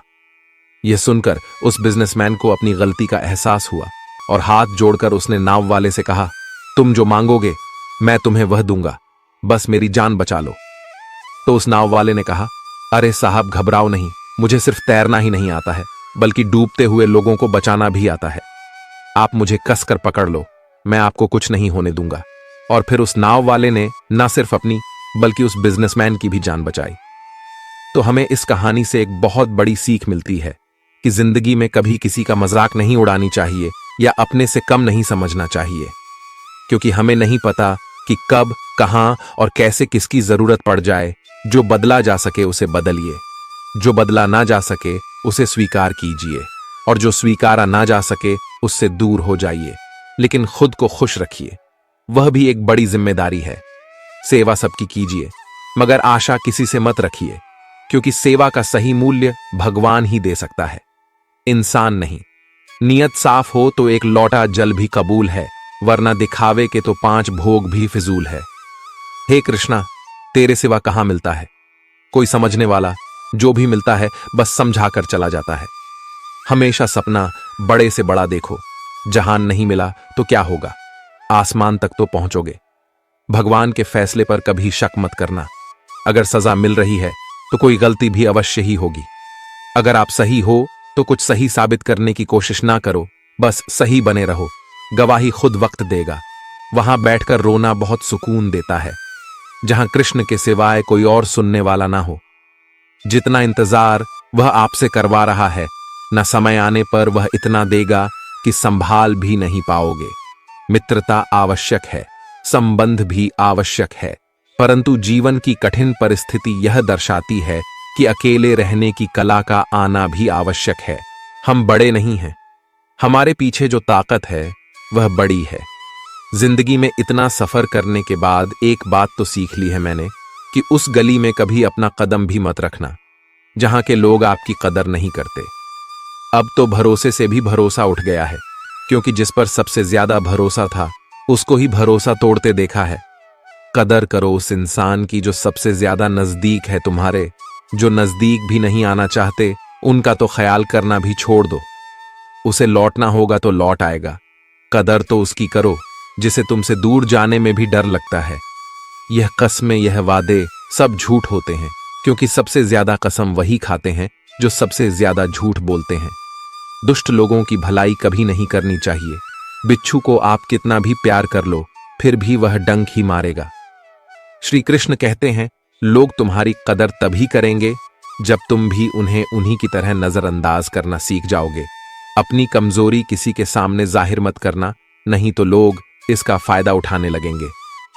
यह सुनकर उस बिजनेसमैन को अपनी गलती का एहसास हुआ और हाथ जोड़कर उसने नाव वाले से कहा, तुम जो मांगोगे मैं तुम्हें वह दूंगा, बस मेरी जान बचा लो। तो उस नाव वाले ने कहा, अरे साहब, घबराओ नहीं, मुझे सिर्फ तैरना ही नहीं आता है, बल्कि डूबते हुए लोगों को बचाना भी आता है। आप मुझे कसकर पकड़ लो, मैं आपको कुछ नहीं होने दूंगा। और फिर उस नाव वाले ने न सिर्फ अपनी बल्कि उस बिजनेसमैन की भी जान बचाई। तो हमें इस कहानी से एक बहुत बड़ी सीख मिलती है कि जिंदगी में कभी किसी का मजाक नहीं उड़ानी चाहिए या अपने से कम नहीं समझना चाहिए, क्योंकि हमें नहीं पता कि कब, कहां और कैसे किसकी जरूरत पड़ जाए। जो बदला जा सके उसे बदलिए, जो बदला ना जा सके उसे स्वीकार कीजिए, और जो स्वीकारा ना जा सके उससे दूर हो जाइए, लेकिन खुद को खुश रखिए, वह भी एक बड़ी जिम्मेदारी है। सेवा सबकी कीजिए, मगर आशा किसी से मत रखिए, क्योंकि सेवा का सही मूल्य भगवान ही दे सकता है, इंसान नहीं। नियत साफ हो तो एक लौटा जल भी कबूल है, वरना दिखावे के तो 5 भोग भी फिजूल है। हे कृष्णा, तेरे सिवा कहां मिलता है कोई समझने वाला, जो भी मिलता है बस समझाकर चला जाता है। हमेशा सपना बड़े से बड़ा देखो, जहान नहीं मिला तो क्या होगा, आसमान तक तो पहुंचोगे। भगवान के फैसले पर कभी शक मत करना, अगर सजा मिल रही है तो कोई गलती भी अवश्य ही होगी। अगर आप सही हो तो कुछ सही साबित करने की कोशिश ना करो, बस सही बने रहो, गवाही खुद वक्त देगा। वहां बैठकर रोना बहुत सुकून देता है, जहां कृष्ण के सिवाय कोई और सुनने वाला ना हो। जितना इंतजार वह आपसे करवा रहा है, न समय आने पर वह इतना देगा कि संभाल भी नहीं पाओगे। मित्रता आवश्यक है, संबंध भी आवश्यक है, परंतु जीवन की कठिन परिस्थिति यह दर्शाती है कि अकेले रहने की कला का आना भी आवश्यक है। हम बड़े नहीं हैं, हमारे पीछे जो ताकत है वह बड़ी है। जिंदगी में इतना सफर करने के बाद एक बात तो सीख ली है मैंने कि उस गली में कभी अपना कदम भी मत रखना जहां के लोग आपकी कदर नहीं करते। अब तो भरोसे से भी भरोसा उठ गया है, क्योंकि जिस पर सबसे ज्यादा भरोसा था उसको ही भरोसा तोड़ते देखा है। कदर करो उस इंसान की जो सबसे ज्यादा नजदीक है तुम्हारे। जो नजदीक भी नहीं आना चाहते उनका तो ख्याल करना भी छोड़ दो, उसे लौटना होगा तो लौट आएगा। कदर तो उसकी करो जिसे तुमसे दूर जाने में भी डर लगता है। यह कस्में, यह वादे सब झूठ होते हैं, क्योंकि सबसे ज्यादा कसम वही खाते हैं जो सबसे ज्यादा झूठ बोलते हैं। दुष्ट लोगों की भलाई कभी नहीं करनी चाहिए। बिच्छू को आप कितना भी प्यार कर लो फिर भी वह डंक ही मारेगा। श्री कृष्ण कहते हैं, लोग तुम्हारी कदर तभी करेंगे जब तुम भी उन्हें उन्हीं की तरह नजरअंदाज करना सीख जाओगे। अपनी कमजोरी किसी के सामने जाहिर मत करना, नहीं तो लोग इसका फायदा उठाने लगेंगे।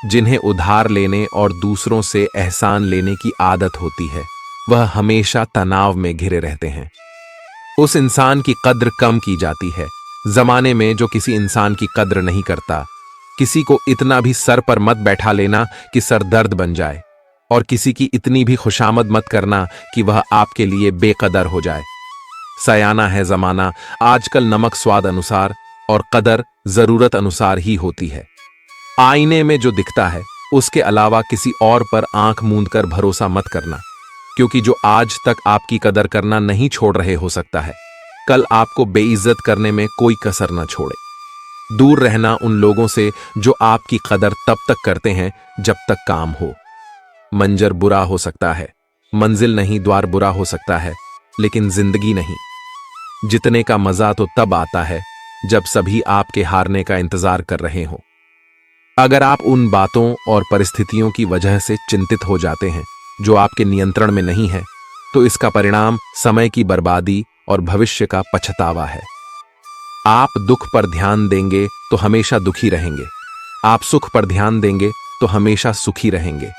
जिन्हें उधार लेने और दूसरों से एहसान लेने की आदत होती है वह हमेशा तनाव में घिरे रहते हैं। उस इंसान की कद्र कम की जाती है जमाने में जो किसी इंसान की कद्र नहीं करता। किसी को इतना भी सर पर मत बैठा लेना कि सर दर्द बन जाए, और किसी की इतनी भी खुशामद मत करना कि वह आपके लिए बेकदर हो जाए। सयाना है जमाना आजकल नमक स्वाद अनुसार, और कदर जरूरत अनुसार ही होती है। आईने में जो दिखता है उसके अलावा किसी और पर आंख मूंद कर भरोसा मत करना, क्योंकि जो आज तक आपकी कदर करना नहीं छोड़ रहे हो सकता है कल आपको बेइज्जत करने में कोई कसर न छोड़े। दूर रहना उन लोगों से जो आपकी कदर तब तक करते हैं जब तक काम हो। मंजर बुरा हो सकता है, मंजिल नहीं द्वार बुरा हो सकता है, लेकिन जिंदगी नहीं। जितने का मजा तो तब आता है जब सभी आपके हारने का इंतजार कर रहे हो। अगर आप उन बातों और परिस्थितियों की वजह से चिंतित हो जाते हैं जो आपके नियंत्रण में नहीं है, तो इसका परिणाम समय की बर्बादी और भविष्य का पछतावा है। आप दुख पर ध्यान देंगे तो हमेशा दुखी रहेंगे, आप सुख पर ध्यान देंगे तो हमेशा सुखी रहेंगे,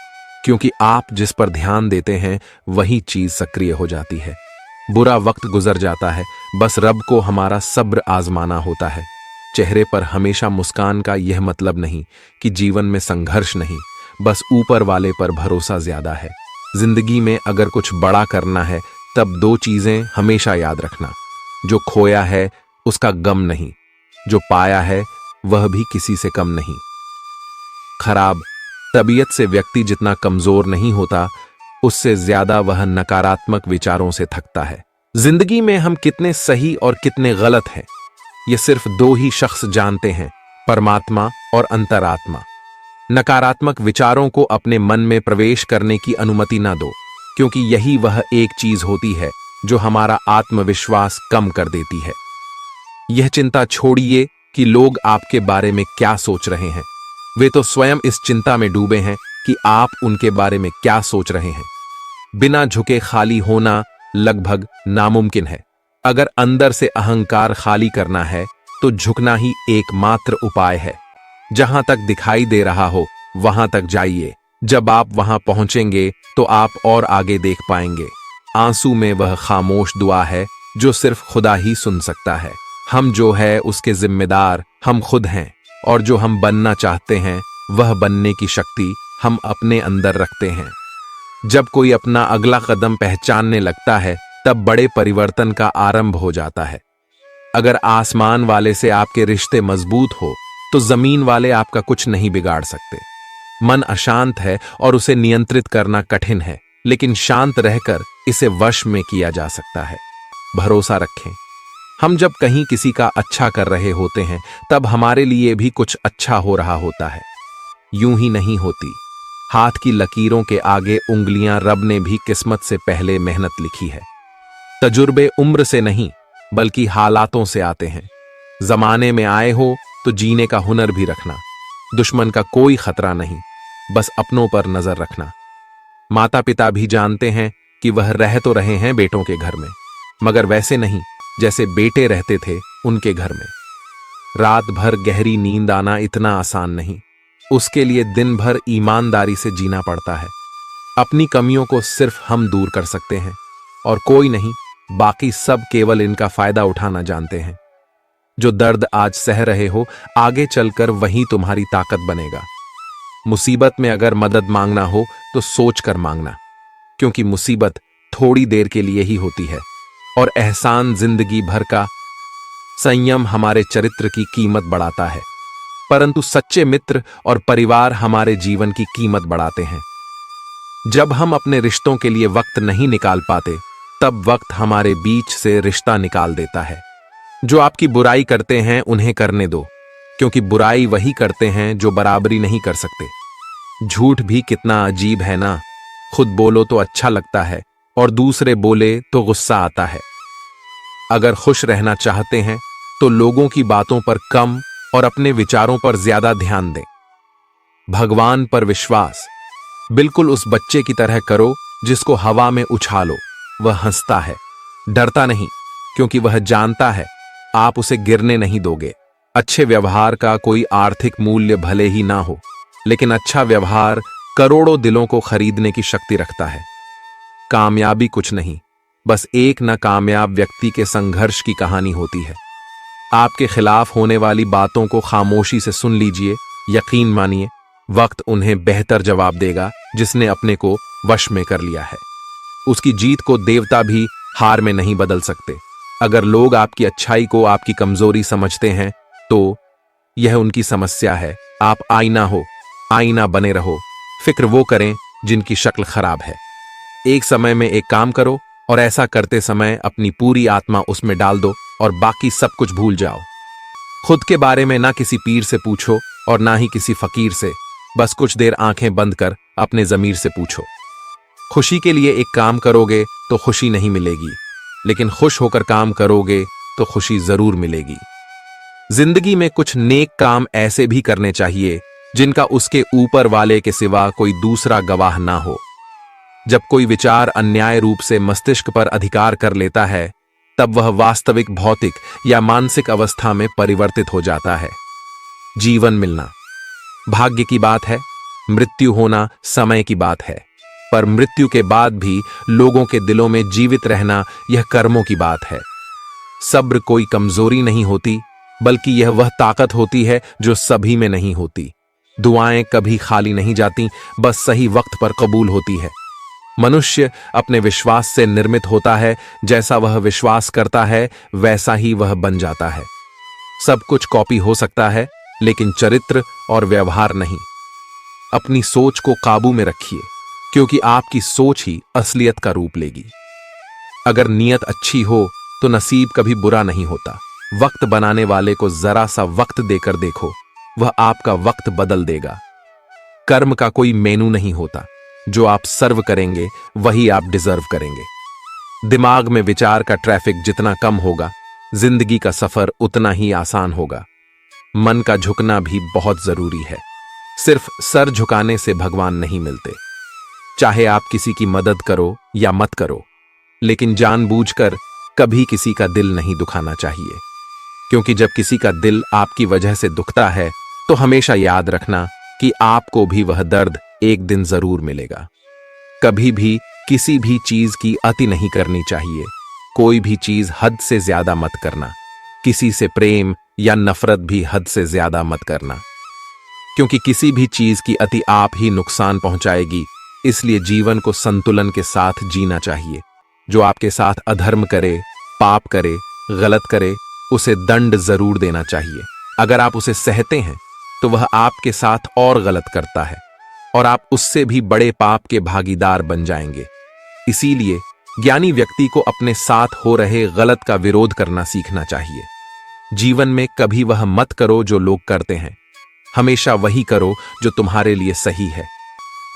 क्योंकि आप जिस पर ध्यान देते हैं वही चीज सक्रिय हो जाती है। बुरा वक्त गुजर जाता है, बस रब को हमारा सब्र आजमाना होता है। चेहरे पर हमेशा मुस्कान का यह मतलब नहीं कि जीवन में संघर्ष नहीं, बस ऊपर वाले पर भरोसा ज्यादा है। जिंदगी में अगर कुछ बड़ा करना है तब दो चीजें हमेशा याद रखना, जो खोया है उसका गम नहीं, जो पाया है वह भी किसी से कम नहीं। खराब तबीयत से व्यक्ति जितना कमजोर नहीं होता, उससे ज्यादा वह नकारात्मक विचारों से थकता है। जिंदगी में हम कितने सही और कितने गलत हैं, ये सिर्फ दो ही शख्स जानते हैं, परमात्मा और अंतरात्मा। नकारात्मक विचारों को अपने मन में प्रवेश करने की अनुमति ना दो, क्योंकि यही वह एक चीज होती है जो हमारा आत्मविश्वास कम कर देती है। यह चिंता छोड़िए कि लोग आपके बारे में क्या सोच रहे हैं, वे तो स्वयं इस चिंता में डूबे हैं कि आप उनके बारे में क्या सोच रहे हैं। बिना झुके खाली होना लगभग नामुमकिन है। अगर अंदर से अहंकार खाली करना है तो झुकना ही एकमात्र उपाय है। जहां तक दिखाई दे रहा हो वहां तक जाइए, जब आप वहां पहुंचेंगे तो आप और आगे देख पाएंगे। आंसू में वह खामोश दुआ है जो सिर्फ खुदा ही सुन सकता है। हम जो है उसके जिम्मेदार हम खुद हैं, और जो हम बनना चाहते हैं वह बनने की शक्ति हम अपने अंदर रखते हैं। जब कोई अपना अगला कदम पहचानने लगता है तब बड़े परिवर्तन का आरंभ हो जाता है। अगर आसमान वाले से आपके रिश्ते मजबूत हो तो जमीन वाले आपका कुछ नहीं बिगाड़ सकते। मन अशांत है और उसे नियंत्रित करना कठिन है, लेकिन शांत रहकर इसे वश में किया जा सकता है। भरोसा रखें, हम जब कहीं किसी का अच्छा कर रहे होते हैं तब हमारे लिए भी कुछ अच्छा हो रहा होता है। यूं ही नहीं होती। हाथ की लकीरों के आगे उंगलियां रब ने भी किस्मत से पहले मेहनत लिखी है। तजुर्बे उम्र से नहीं बल्कि हालातों से आते हैं। जमाने में आए हो तो जीने का हुनर भी रखना। दुश्मन का कोई खतरा नहीं, बस अपनों पर नजर रखना। माता पिता भी जानते हैं कि वह रह तो रहे हैं बेटों के घर में, मगर वैसे नहीं जैसे बेटे रहते थे उनके घर में। रात भर गहरी नींद आना इतना आसान नहीं, उसके लिए दिन भर ईमानदारी से जीना पड़ता है। अपनी कमियों को सिर्फ हम दूर कर सकते हैं और कोई नहीं, बाकी सब केवल इनका फायदा उठाना जानते हैं। जो दर्द आज सह रहे हो आगे चलकर वही तुम्हारी ताकत बनेगा। मुसीबत में अगर मदद मांगना हो तो सोच कर मांगना, क्योंकि मुसीबत थोड़ी देर के लिए ही होती है और एहसान जिंदगी भर का। संयम हमारे चरित्र की कीमत बढ़ाता है, परंतु सच्चे मित्र और परिवार हमारे जीवन की कीमत बढ़ाते हैं। जब हम अपने रिश्तों के लिए वक्त नहीं निकाल पाते तब वक्त हमारे बीच से रिश्ता निकाल देता है। जो आपकी बुराई करते हैं उन्हें करने दो, क्योंकि बुराई वही करते हैं जो बराबरी नहीं कर सकते। झूठ भी कितना अजीब है ना, खुद बोलो तो अच्छा लगता है और दूसरे बोले तो गुस्सा आता है। अगर खुश रहना चाहते हैं तो लोगों की बातों पर कम और अपने विचारों पर ज्यादा ध्यान दें। भगवान पर विश्वास बिल्कुल उस बच्चे की तरह करो जिसको हवा में उछालो, वह हंसता है, डरता नहीं, क्योंकि वह जानता है आप उसे गिरने नहीं दोगे। अच्छे व्यवहार का कोई आर्थिक मूल्य भले ही ना हो, लेकिन अच्छा व्यवहार करोड़ों दिलों को खरीदने की शक्ति रखता है। कामयाबी कुछ नहीं, बस एक नाकामयाब व्यक्ति के संघर्ष की कहानी होती है। आपके खिलाफ होने वाली बातों को खामोशी से सुन लीजिए। यकीन मानिए, वक्त उन्हें बेहतर जवाब देगा जिसने अपने को वश में कर लिया है। उसकी जीत को देवता भी हार में नहीं बदल सकते। अगर लोग आपकी अच्छाई को आपकी कमजोरी समझते हैं तो यह उनकी समस्या है। आप आईना हो, आईना बने रहो। फिक्र वो करें जिनकी शक्ल खराब है। एक समय में एक काम करो और ऐसा करते समय अपनी पूरी आत्मा उसमें डाल दो और बाकी सब कुछ भूल जाओ। खुद के बारे में ना किसी पीर से पूछो और ना ही किसी फकीर से। बस कुछ देर आंखें बंद कर अपने जमीर से पूछो। खुशी के लिए एक काम करोगे तो खुशी नहीं मिलेगी, लेकिन खुश होकर काम करोगे तो खुशी जरूर मिलेगी। जिंदगी में कुछ नेक काम ऐसे भी करने चाहिए जिनका उसके ऊपर वाले के सिवा कोई दूसरा गवाह ना हो। जब कोई विचार अन्याय रूप से मस्तिष्क पर अधिकार कर लेता है, तब वह वास्तविक भौतिक या मानसिक अवस्था में परिवर्तित हो जाता है। जीवन मिलना भाग्य की बात है, मृत्यु होना समय की बात है, पर मृत्यु के बाद भी लोगों के दिलों में जीवित रहना यह कर्मों की बात है। सब्र कोई कमजोरी नहीं होती, बल्कि यह वह ताकत होती है जो सभी में नहीं होती। दुआएं कभी खाली नहीं जाती, बस सही वक्त पर कबूल होती है। मनुष्य अपने विश्वास से निर्मित होता है, जैसा वह विश्वास करता है वैसा ही वह बन जाता है। सब कुछ कॉपी हो सकता है, लेकिन चरित्र और व्यवहार नहीं। अपनी सोच को काबू में रखिए, क्योंकि आपकी सोच ही असलियत का रूप लेगी। अगर नीयत अच्छी हो तो नसीब कभी बुरा नहीं होता। वक्त बनाने वाले को जरा सा वक्त देकर देखो, वह आपका वक्त बदल देगा। कर्म का कोई मेनू नहीं होता, जो आप सर्व करेंगे वही आप डिजर्व करेंगे। दिमाग में विचार का ट्रैफिक जितना कम होगा, जिंदगी का सफर उतना ही आसान होगा। मन का झुकना भी बहुत जरूरी है। सिर्फ सर झुकाने से भगवान नहीं मिलते। चाहे आप किसी की मदद करो या मत करो, लेकिन जानबूझकर कभी किसी का दिल नहीं दुखाना चाहिए, क्योंकि जब किसी का दिल आपकी वजह से दुखता है तो हमेशा याद रखना कि आपको भी वह दर्द एक दिन जरूर मिलेगा। कभी भी किसी भी चीज की अति नहीं करनी चाहिए। कोई भी चीज हद से ज्यादा मत करना। किसी से प्रेम या नफरत भी हद से ज्यादा मत करना, क्योंकि किसी भी चीज की अति आप ही नुकसान पहुंचाएगी। इसलिए जीवन को संतुलन के साथ जीना चाहिए। जो आपके साथ अधर्म करे, पाप करे, गलत करे, उसे दंड जरूर देना चाहिए। अगर आप उसे सहते हैं तो वह आपके साथ और गलत करता है और आप उससे भी बड़े पाप के भागीदार बन जाएंगे। इसीलिए ज्ञानी व्यक्ति को अपने साथ हो रहे गलत का विरोध करना सीखना चाहिए। जीवन में कभी वह मत करो जो लोग करते हैं, हमेशा वही करो जो तुम्हारे लिए सही है।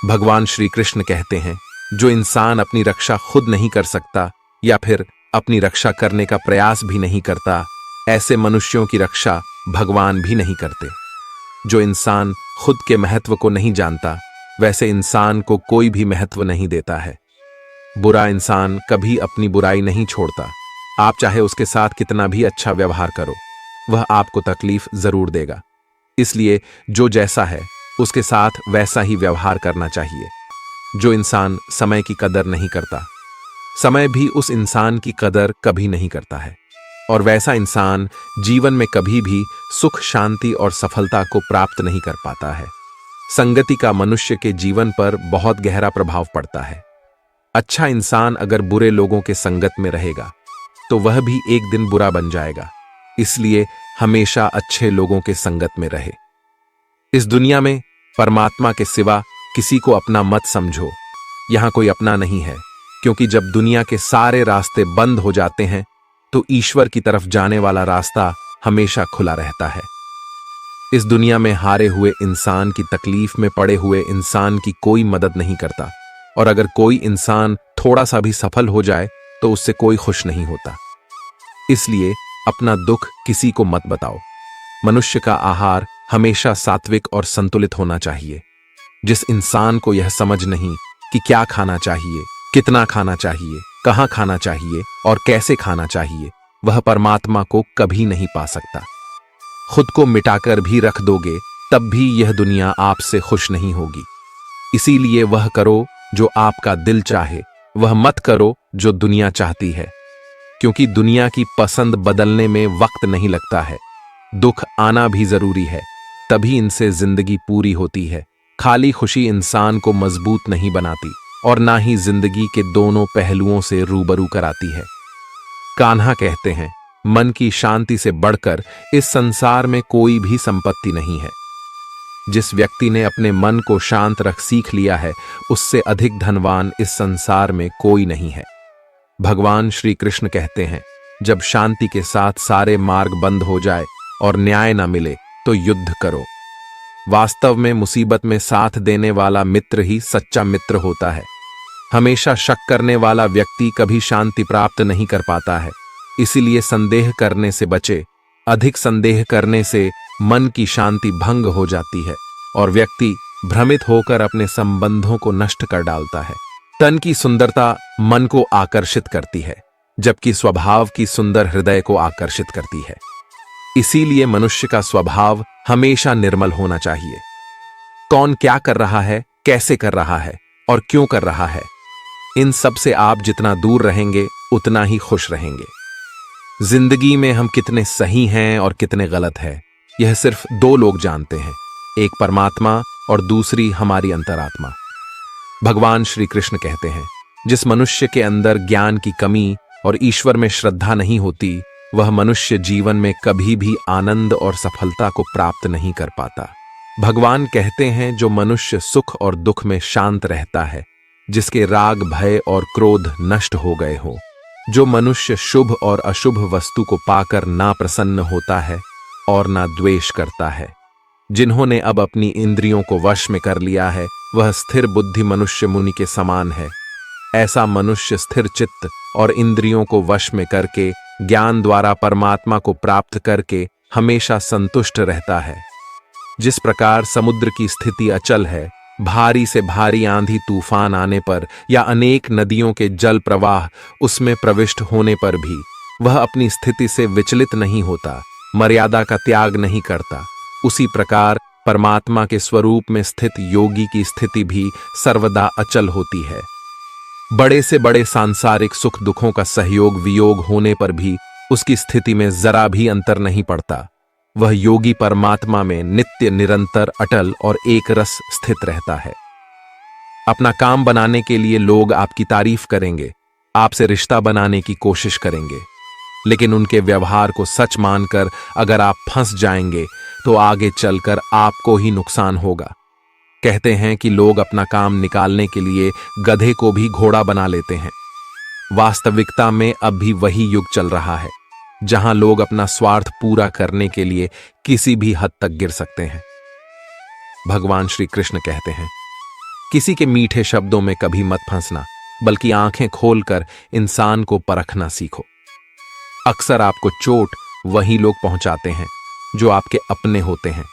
भगवान श्री कृष्ण कहते हैं, जो इंसान अपनी रक्षा खुद नहीं कर सकता या फिर अपनी रक्षा करने का प्रयास भी नहीं करता, ऐसे मनुष्यों की रक्षा भगवान भी नहीं करते। जो इंसान खुद के महत्व को नहीं जानता, वैसे इंसान को कोई भी महत्व नहीं देता है। बुरा इंसान कभी अपनी बुराई नहीं छोड़ता। आप चाहे उसके साथ कितना भी अच्छा व्यवहार करो, वह आपको तकलीफ जरूर देगा। इसलिए जो जैसा है उसके साथ वैसा ही व्यवहार करना चाहिए। जो इंसान समय की कदर नहीं करता, समय भी उस इंसान की कदर कभी नहीं करता है, और वैसा इंसान जीवन में कभी भी सुख, शांति और सफलता को प्राप्त नहीं कर पाता है। संगति का मनुष्य के जीवन पर बहुत गहरा प्रभाव पड़ता है। अच्छा इंसान अगर बुरे लोगों के संगत में रहेगा तो वह भी एक दिन बुरा बन जाएगा। इसलिए हमेशा अच्छे लोगों के संगत में रहे। इस दुनिया में परमात्मा के सिवा किसी को अपना मत समझो। यहां कोई अपना नहीं है, क्योंकि जब दुनिया के सारे रास्ते बंद हो जाते हैं तो ईश्वर की तरफ जाने वाला रास्ता हमेशा खुला रहता है। इस दुनिया में हारे हुए इंसान की तकलीफ में पड़े हुए इंसान की कोई मदद नहीं करता, और अगर कोई इंसान थोड़ा सा भी सफल हो जाए तो उससे कोई खुश नहीं होता। इसलिए अपना दुख किसी को मत बताओ। मनुष्य का आहार हमेशा सात्विक और संतुलित होना चाहिए। जिस इंसान को यह समझ नहीं कि क्या खाना चाहिए, कितना खाना चाहिए, कहां खाना चाहिए और कैसे खाना चाहिए, वह परमात्मा को कभी नहीं पा सकता। खुद को मिटाकर भी रख दोगे तब भी यह दुनिया आपसे खुश नहीं होगी। इसीलिए वह करो जो आपका दिल चाहे, वह मत करो जो दुनिया चाहती है, क्योंकि दुनिया की पसंद बदलने में वक्त नहीं लगता है। दुख आना भी जरूरी है, तभी इनसे जिंदगी पूरी होती है। खाली खुशी इंसान को मजबूत नहीं बनाती और ना ही जिंदगी के दोनों पहलुओं से रूबरू कराती है। कान्हा कहते हैं, मन की शांति से बढ़कर इस संसार में कोई भी संपत्ति नहीं है। जिस व्यक्ति ने अपने मन को शांत रख सीख लिया है, उससे अधिक धनवान इस संसार में कोई नहीं है। भगवान श्री कृष्ण कहते हैं, जब शांति के साथ सारे मार्ग बंद हो जाए और न्याय न मिले तो युद्ध करो। वास्तव में मुसीबत में साथ देने वाला मित्र ही सच्चा मित्र होता है। हमेशा शक करने वाला व्यक्ति कभी शांति प्राप्त नहीं कर पाता है। इसीलिए संदेह करने से बचे। अधिक संदेह करने से मन की शांति भंग हो जाती है और व्यक्ति भ्रमित होकर अपने संबंधों को नष्ट कर डालता है। तन की सुंदरता मन को आकर्षित करती है, जबकि स्वभाव की सुंदर हृदय को आकर्षित करती है। इसीलिए मनुष्य का स्वभाव हमेशा निर्मल होना चाहिए। कौन क्या कर रहा है, कैसे कर रहा है और क्यों कर रहा है, इन सब से आप जितना दूर रहेंगे उतना ही खुश रहेंगे। जिंदगी में हम कितने सही हैं और कितने गलत हैं, यह सिर्फ दो लोग जानते हैं, एक परमात्मा और दूसरी हमारी अंतरात्मा। भगवान श्री कृष्ण कहते हैं, जिस मनुष्य के अंदर ज्ञान की कमी और ईश्वर में श्रद्धा नहीं होती, वह मनुष्य जीवन में कभी भी आनंद और सफलता को प्राप्त नहीं कर पाता। भगवान कहते हैं, जो मनुष्य सुख और दुख में शांत रहता है, जिसके राग भय और क्रोध नष्ट हो गए हो, जो मनुष्य शुभ और अशुभ वस्तु को पाकर ना प्रसन्न होता है और ना द्वेष करता है, जिन्होंने अब अपनी इंद्रियों को वश में कर लिया है, वह स्थिर बुद्धि मनुष्य मुनि के समान है। ऐसा मनुष्य स्थिर चित्त और इंद्रियों को वश में करके ज्ञान द्वारा परमात्मा को प्राप्त करके हमेशा संतुष्ट रहता है। जिस प्रकार समुद्र की स्थिति अचल है, भारी से भारी आंधी तूफान आने पर या अनेक नदियों के जल प्रवाह उसमें प्रविष्ट होने पर भी वह अपनी स्थिति से विचलित नहीं होता, मर्यादा का त्याग नहीं करता, उसी प्रकार परमात्मा के स्वरूप में स्थित योगी की स्थिति भी सर्वदा अचल होती है। बड़े से बड़े सांसारिक सुख दुखों का सहयोग वियोग होने पर भी उसकी स्थिति में जरा भी अंतर नहीं पड़ता। वह योगी परमात्मा में नित्य निरंतर अटल और एक रस स्थित रहता है। अपना काम बनाने के लिए लोग आपकी तारीफ करेंगे, आपसे रिश्ता बनाने की कोशिश करेंगे, लेकिन उनके व्यवहार को सच मानकर अगर आप फंस जाएंगे तो आगे चलकर आपको ही नुकसान होगा। कहते हैं कि लोग अपना काम निकालने के लिए गधे को भी घोड़ा बना लेते हैं। वास्तविकता में अब भी वही युग चल रहा है, जहां लोग अपना स्वार्थ पूरा करने के लिए किसी भी हद तक गिर सकते हैं। भगवान श्री कृष्ण कहते हैं, किसी के मीठे शब्दों में कभी मत फंसना, बल्कि आंखें खोलकर इंसान को परखना सीखो। अक्सर आपको चोट वही लोग पहुंचाते हैं जो आपके अपने होते हैं,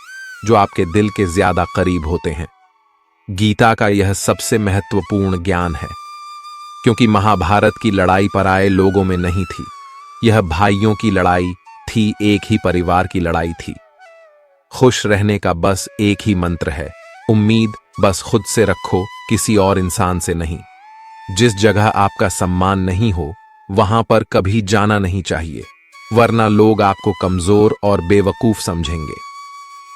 जो आपके दिल के ज्यादा करीब होते हैं। गीता का यह सबसे महत्वपूर्ण ज्ञान है, क्योंकि महाभारत की लड़ाई पराये लोगों में नहीं थी, यह भाइयों की लड़ाई थी, एक ही परिवार की लड़ाई थी। खुश रहने का बस एक ही मंत्र है, उम्मीद बस खुद से रखो, किसी और इंसान से नहीं। जिस जगह आपका सम्मान नहीं हो वहां पर कभी जाना नहीं चाहिए, वरना लोग आपको कमजोर और बेवकूफ समझेंगे।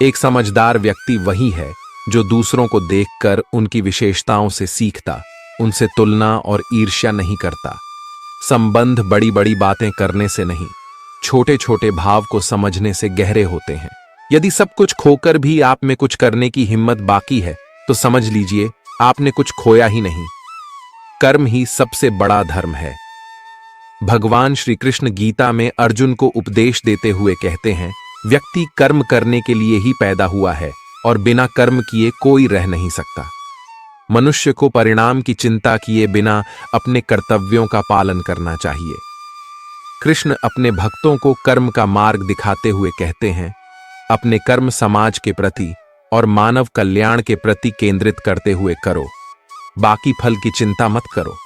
एक समझदार व्यक्ति वही है जो दूसरों को देखकर उनकी विशेषताओं से सीखता, उनसे तुलना और ईर्ष्या नहीं करता। संबंध बड़ी बड़ी बातें करने से नहीं, छोटे छोटे भाव को समझने से गहरे होते हैं। यदि सब कुछ खोकर भी आप में कुछ करने की हिम्मत बाकी है तो समझ लीजिए आपने कुछ खोया ही नहीं। कर्म ही सबसे बड़ा धर्म है। भगवान श्री कृष्ण गीता में अर्जुन को उपदेश देते हुए कहते हैं, व्यक्ति कर्म करने के लिए ही पैदा हुआ है और बिना कर्म किए कोई रह नहीं सकता। मनुष्य को परिणाम की चिंता किए बिना अपने कर्तव्यों का पालन करना चाहिए। कृष्ण अपने भक्तों को कर्म का मार्ग दिखाते हुए कहते हैं, अपने कर्म समाज के प्रति और मानव कल्याण के प्रति केंद्रित करते हुए करो, बाकी फल की चिंता मत करो।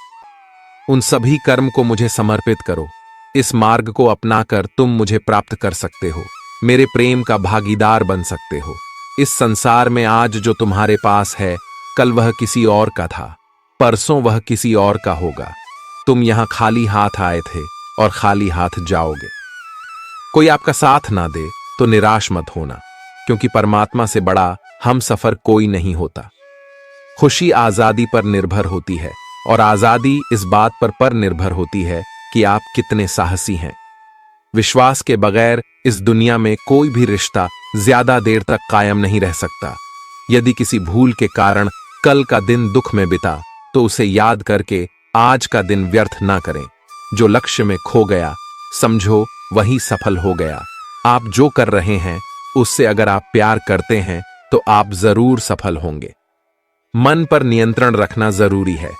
उन सभी कर्म को मुझे समर्पित करो। इस मार्ग को अपनाकर तुम मुझे प्राप्त कर सकते हो, मेरे प्रेम का भागीदार बन सकते हो। इस संसार में आज जो तुम्हारे पास है, कल वह किसी और का था, परसों वह किसी और का होगा। तुम यहां खाली हाथ आए थे और खाली हाथ जाओगे। कोई आपका साथ ना दे तो निराश मत होना, क्योंकि परमात्मा से बड़ा हम सफर कोई नहीं होता। खुशी आजादी पर निर्भर होती है और आजादी इस बात पर निर्भर होती है कि आप कितने साहसी हैं। विश्वास के बगैर इस दुनिया में कोई भी रिश्ता ज्यादा देर तक कायम नहीं रह सकता। यदि किसी भूल के कारण कल का दिन दुख में बिता तो उसे याद करके आज का दिन व्यर्थ ना करें। जो लक्ष्य में खो गया समझो वही सफल हो गया। आप जो कर रहे हैं उससे अगर आप प्यार करते हैं तो आप जरूर सफल होंगे। मन पर नियंत्रण रखना जरूरी है।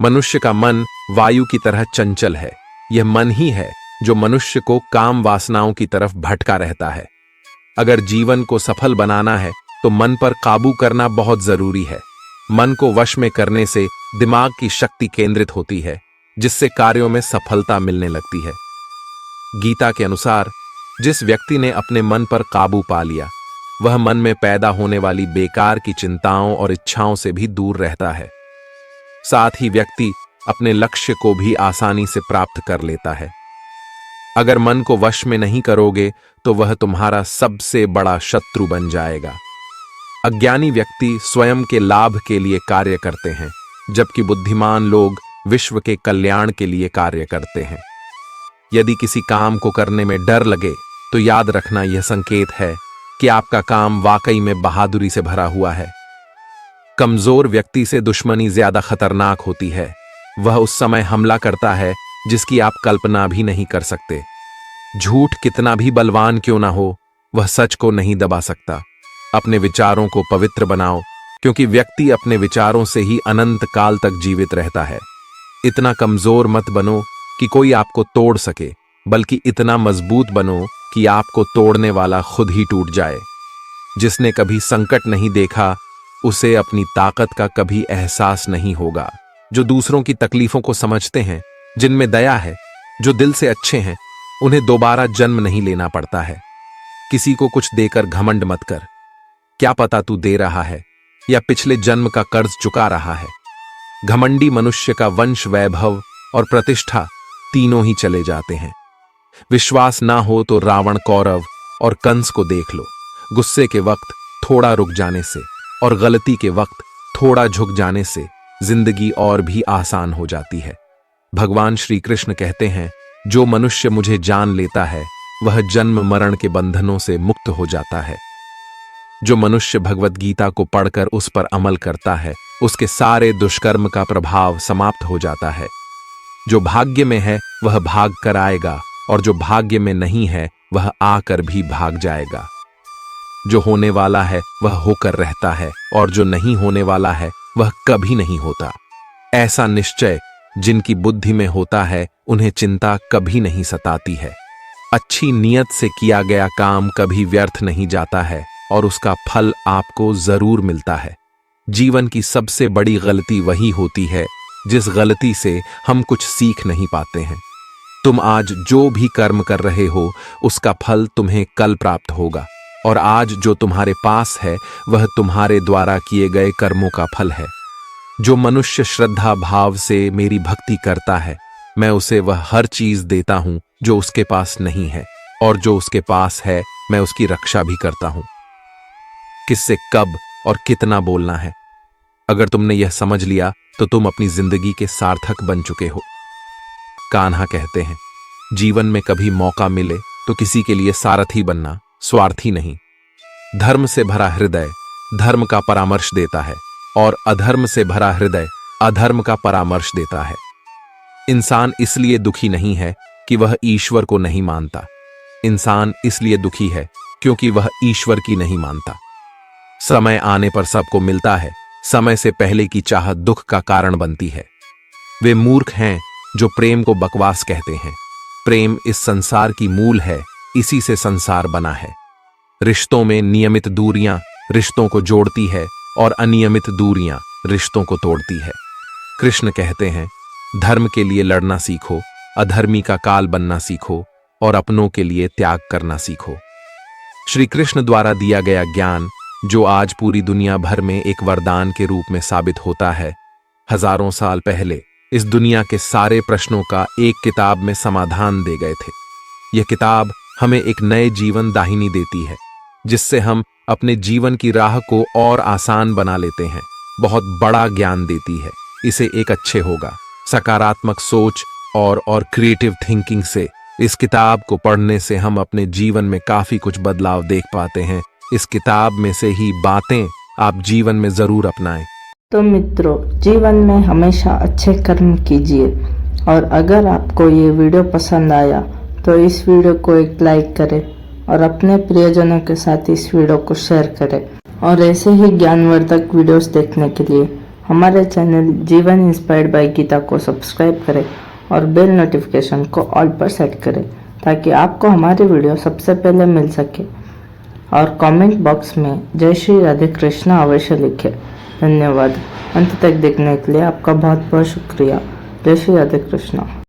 मनुष्य का मन वायु की तरह चंचल है। यह मन ही है जो मनुष्य को काम वासनाओं की तरफ भटका रहता है। अगर जीवन को सफल बनाना है तो मन पर काबू करना बहुत जरूरी है। मन को वश में करने से दिमाग की शक्ति केंद्रित होती है, जिससे कार्यों में सफलता मिलने लगती है। गीता के अनुसार जिस व्यक्ति ने अपने मन पर काबू पा लिया वह मन में पैदा होने वाली बेकार की चिंताओं और इच्छाओं से भी दूर रहता है। साथ ही व्यक्ति अपने लक्ष्य को भी आसानी से प्राप्त कर लेता है। अगर मन को वश में नहीं करोगे तो वह तुम्हारा सबसे बड़ा शत्रु बन जाएगा। अज्ञानी व्यक्ति स्वयं के लाभ के लिए कार्य करते हैं, जबकि बुद्धिमान लोग विश्व के कल्याण के लिए कार्य करते हैं। यदि किसी काम को करने में डर लगे तो याद रखना यह संकेत है कि आपका काम वाकई में बहादुरी से भरा हुआ है। कमजोर व्यक्ति से दुश्मनी ज्यादा खतरनाक होती है। वह उस समय हमला करता है जिसकी आप कल्पना भी नहीं कर सकते। झूठ कितना भी बलवान क्यों ना हो, वह सच को नहीं दबा सकता। अपने विचारों को पवित्र बनाओ, क्योंकि व्यक्ति अपने विचारों से ही अनंत काल तक जीवित रहता है। इतना कमजोर मत बनो कि कोई आपको तोड़ सके, बल्कि इतना मजबूत बनो कि आपको तोड़ने वाला खुद ही टूट जाए। जिसने कभी संकट नहीं देखा उसे अपनी ताकत का कभी एहसास नहीं होगा। जो दूसरों की तकलीफों को समझते हैं, जिनमें दया है, जो दिल से अच्छे हैं, उन्हें दोबारा जन्म नहीं लेना पड़ता है। किसी को कुछ देकर घमंड मत कर। क्या पता तू दे रहा है या पिछले जन्म का कर्ज चुका रहा है। घमंडी मनुष्य का वंश, वैभव और प्रतिष्ठा तीनों ही चले जाते हैं। विश्वास ना हो तो रावण, कौरव और कंस को देख लो। गुस्से के वक्त थोड़ा रुक जाने से और गलती के वक्त थोड़ा झुक जाने से जिंदगी और भी आसान हो जाती है। भगवान श्री कृष्ण कहते हैं, जो मनुष्य मुझे जान लेता है वह जन्म मरण के बंधनों से मुक्त हो जाता है। जो मनुष्य भगवत गीता को पढ़कर उस पर अमल करता है उसके सारे दुष्कर्म का प्रभाव समाप्त हो जाता है। जो भाग्य में है वह भाग कर आएगा और जो भाग्य में नहीं है वह आकर भी भाग जाएगा। जो होने वाला है वह होकर रहता है और जो नहीं होने वाला है वह कभी नहीं होता। ऐसा निश्चय जिनकी बुद्धि में होता है उन्हें चिंता कभी नहीं सताती है। अच्छी नीयत से किया गया काम कभी व्यर्थ नहीं जाता है और उसका फल आपको जरूर मिलता है। जीवन की सबसे बड़ी गलती वही होती है जिस गलती से हम कुछ सीख नहीं पाते हैं। तुम आज जो भी कर्म कर रहे हो उसका फल तुम्हें कल प्राप्त होगा, और आज जो तुम्हारे पास है वह तुम्हारे द्वारा किए गए कर्मों का फल है। जो मनुष्य श्रद्धा भाव से मेरी भक्ति करता है मैं उसे वह हर चीज देता हूं जो उसके पास नहीं है, और जो उसके पास है मैं उसकी रक्षा भी करता हूं। किससे कब और कितना बोलना है, अगर तुमने यह समझ लिया तो तुम अपनी जिंदगी के सार्थक बन चुके हो। कान्हा कहते हैं, जीवन में कभी मौका मिले तो किसी के लिए सारथी बनना, स्वार्थी नहीं। धर्म से भरा हृदय धर्म का परामर्श देता है और अधर्म से भरा हृदय अधर्म का परामर्श देता है। इंसान इसलिए दुखी नहीं है कि वह ईश्वर को नहीं मानता। इंसान इसलिए दुखी है क्योंकि वह ईश्वर की नहीं मानता। समय आने पर सबको मिलता है, समय से पहले की चाहत दुख का कारण बनती है। वे मूर्ख हैं जो प्रेम को बकवास कहते हैं। प्रेम इस संसार की मूल है, इसी से संसार बना है। रिश्तों में नियमित दूरियां रिश्तों को जोड़ती है और अनियमित दूरियां रिश्तों को तोड़ती है। कृष्ण कहते हैं, धर्म के लिए लड़ना सीखो, अधर्मी का काल बनना सीखो और अपनों के लिए त्याग करना सीखो। श्री कृष्ण द्वारा दिया गया ज्ञान जो आज पूरी दुनिया भर में एक वरदान के रूप में साबित होता है, हजारों साल पहले इस दुनिया के सारे प्रश्नों का एक किताब में समाधान दे गए थे। यह किताब हमें एक नए जीवन दाहिनी देती है, जिससे हम अपने जीवन की राह को और आसान बना लेते हैं। बहुत बड़ा ज्ञान देती है। इसे एक अच्छे होगा, सकारात्मक सोच और क्रिएटिव थिंकिंग से इस किताब को पढ़ने से हम अपने जीवन में काफी कुछ बदलाव देख पाते हैं। इस किताब में से ही बातें आप जीवन में जरूर अपनाएं। तो मित्रों, जीवन में हमेशा अच्छे कर्म कीजिए और अगर आपको ये वीडियो पसंद आया तो इस वीडियो को एक लाइक करें और अपने प्रियजनों के साथ इस वीडियो को शेयर करें। और ऐसे ही ज्ञानवर्धक वीडियोस देखने के लिए हमारे चैनल जीवन इंस्पायर्ड बाय गीता को सब्सक्राइब करें और बेल नोटिफिकेशन को ऑल पर सेट करें ताकि आपको हमारी वीडियो सबसे पहले मिल सके। और कमेंट बॉक्स में जय श्री राधे कृष्णा अवश्य लिखें। धन्यवाद। अंत तक देखने के लिए आपका बहुत बहुत शुक्रिया। जय श्री राधे कृष्णा।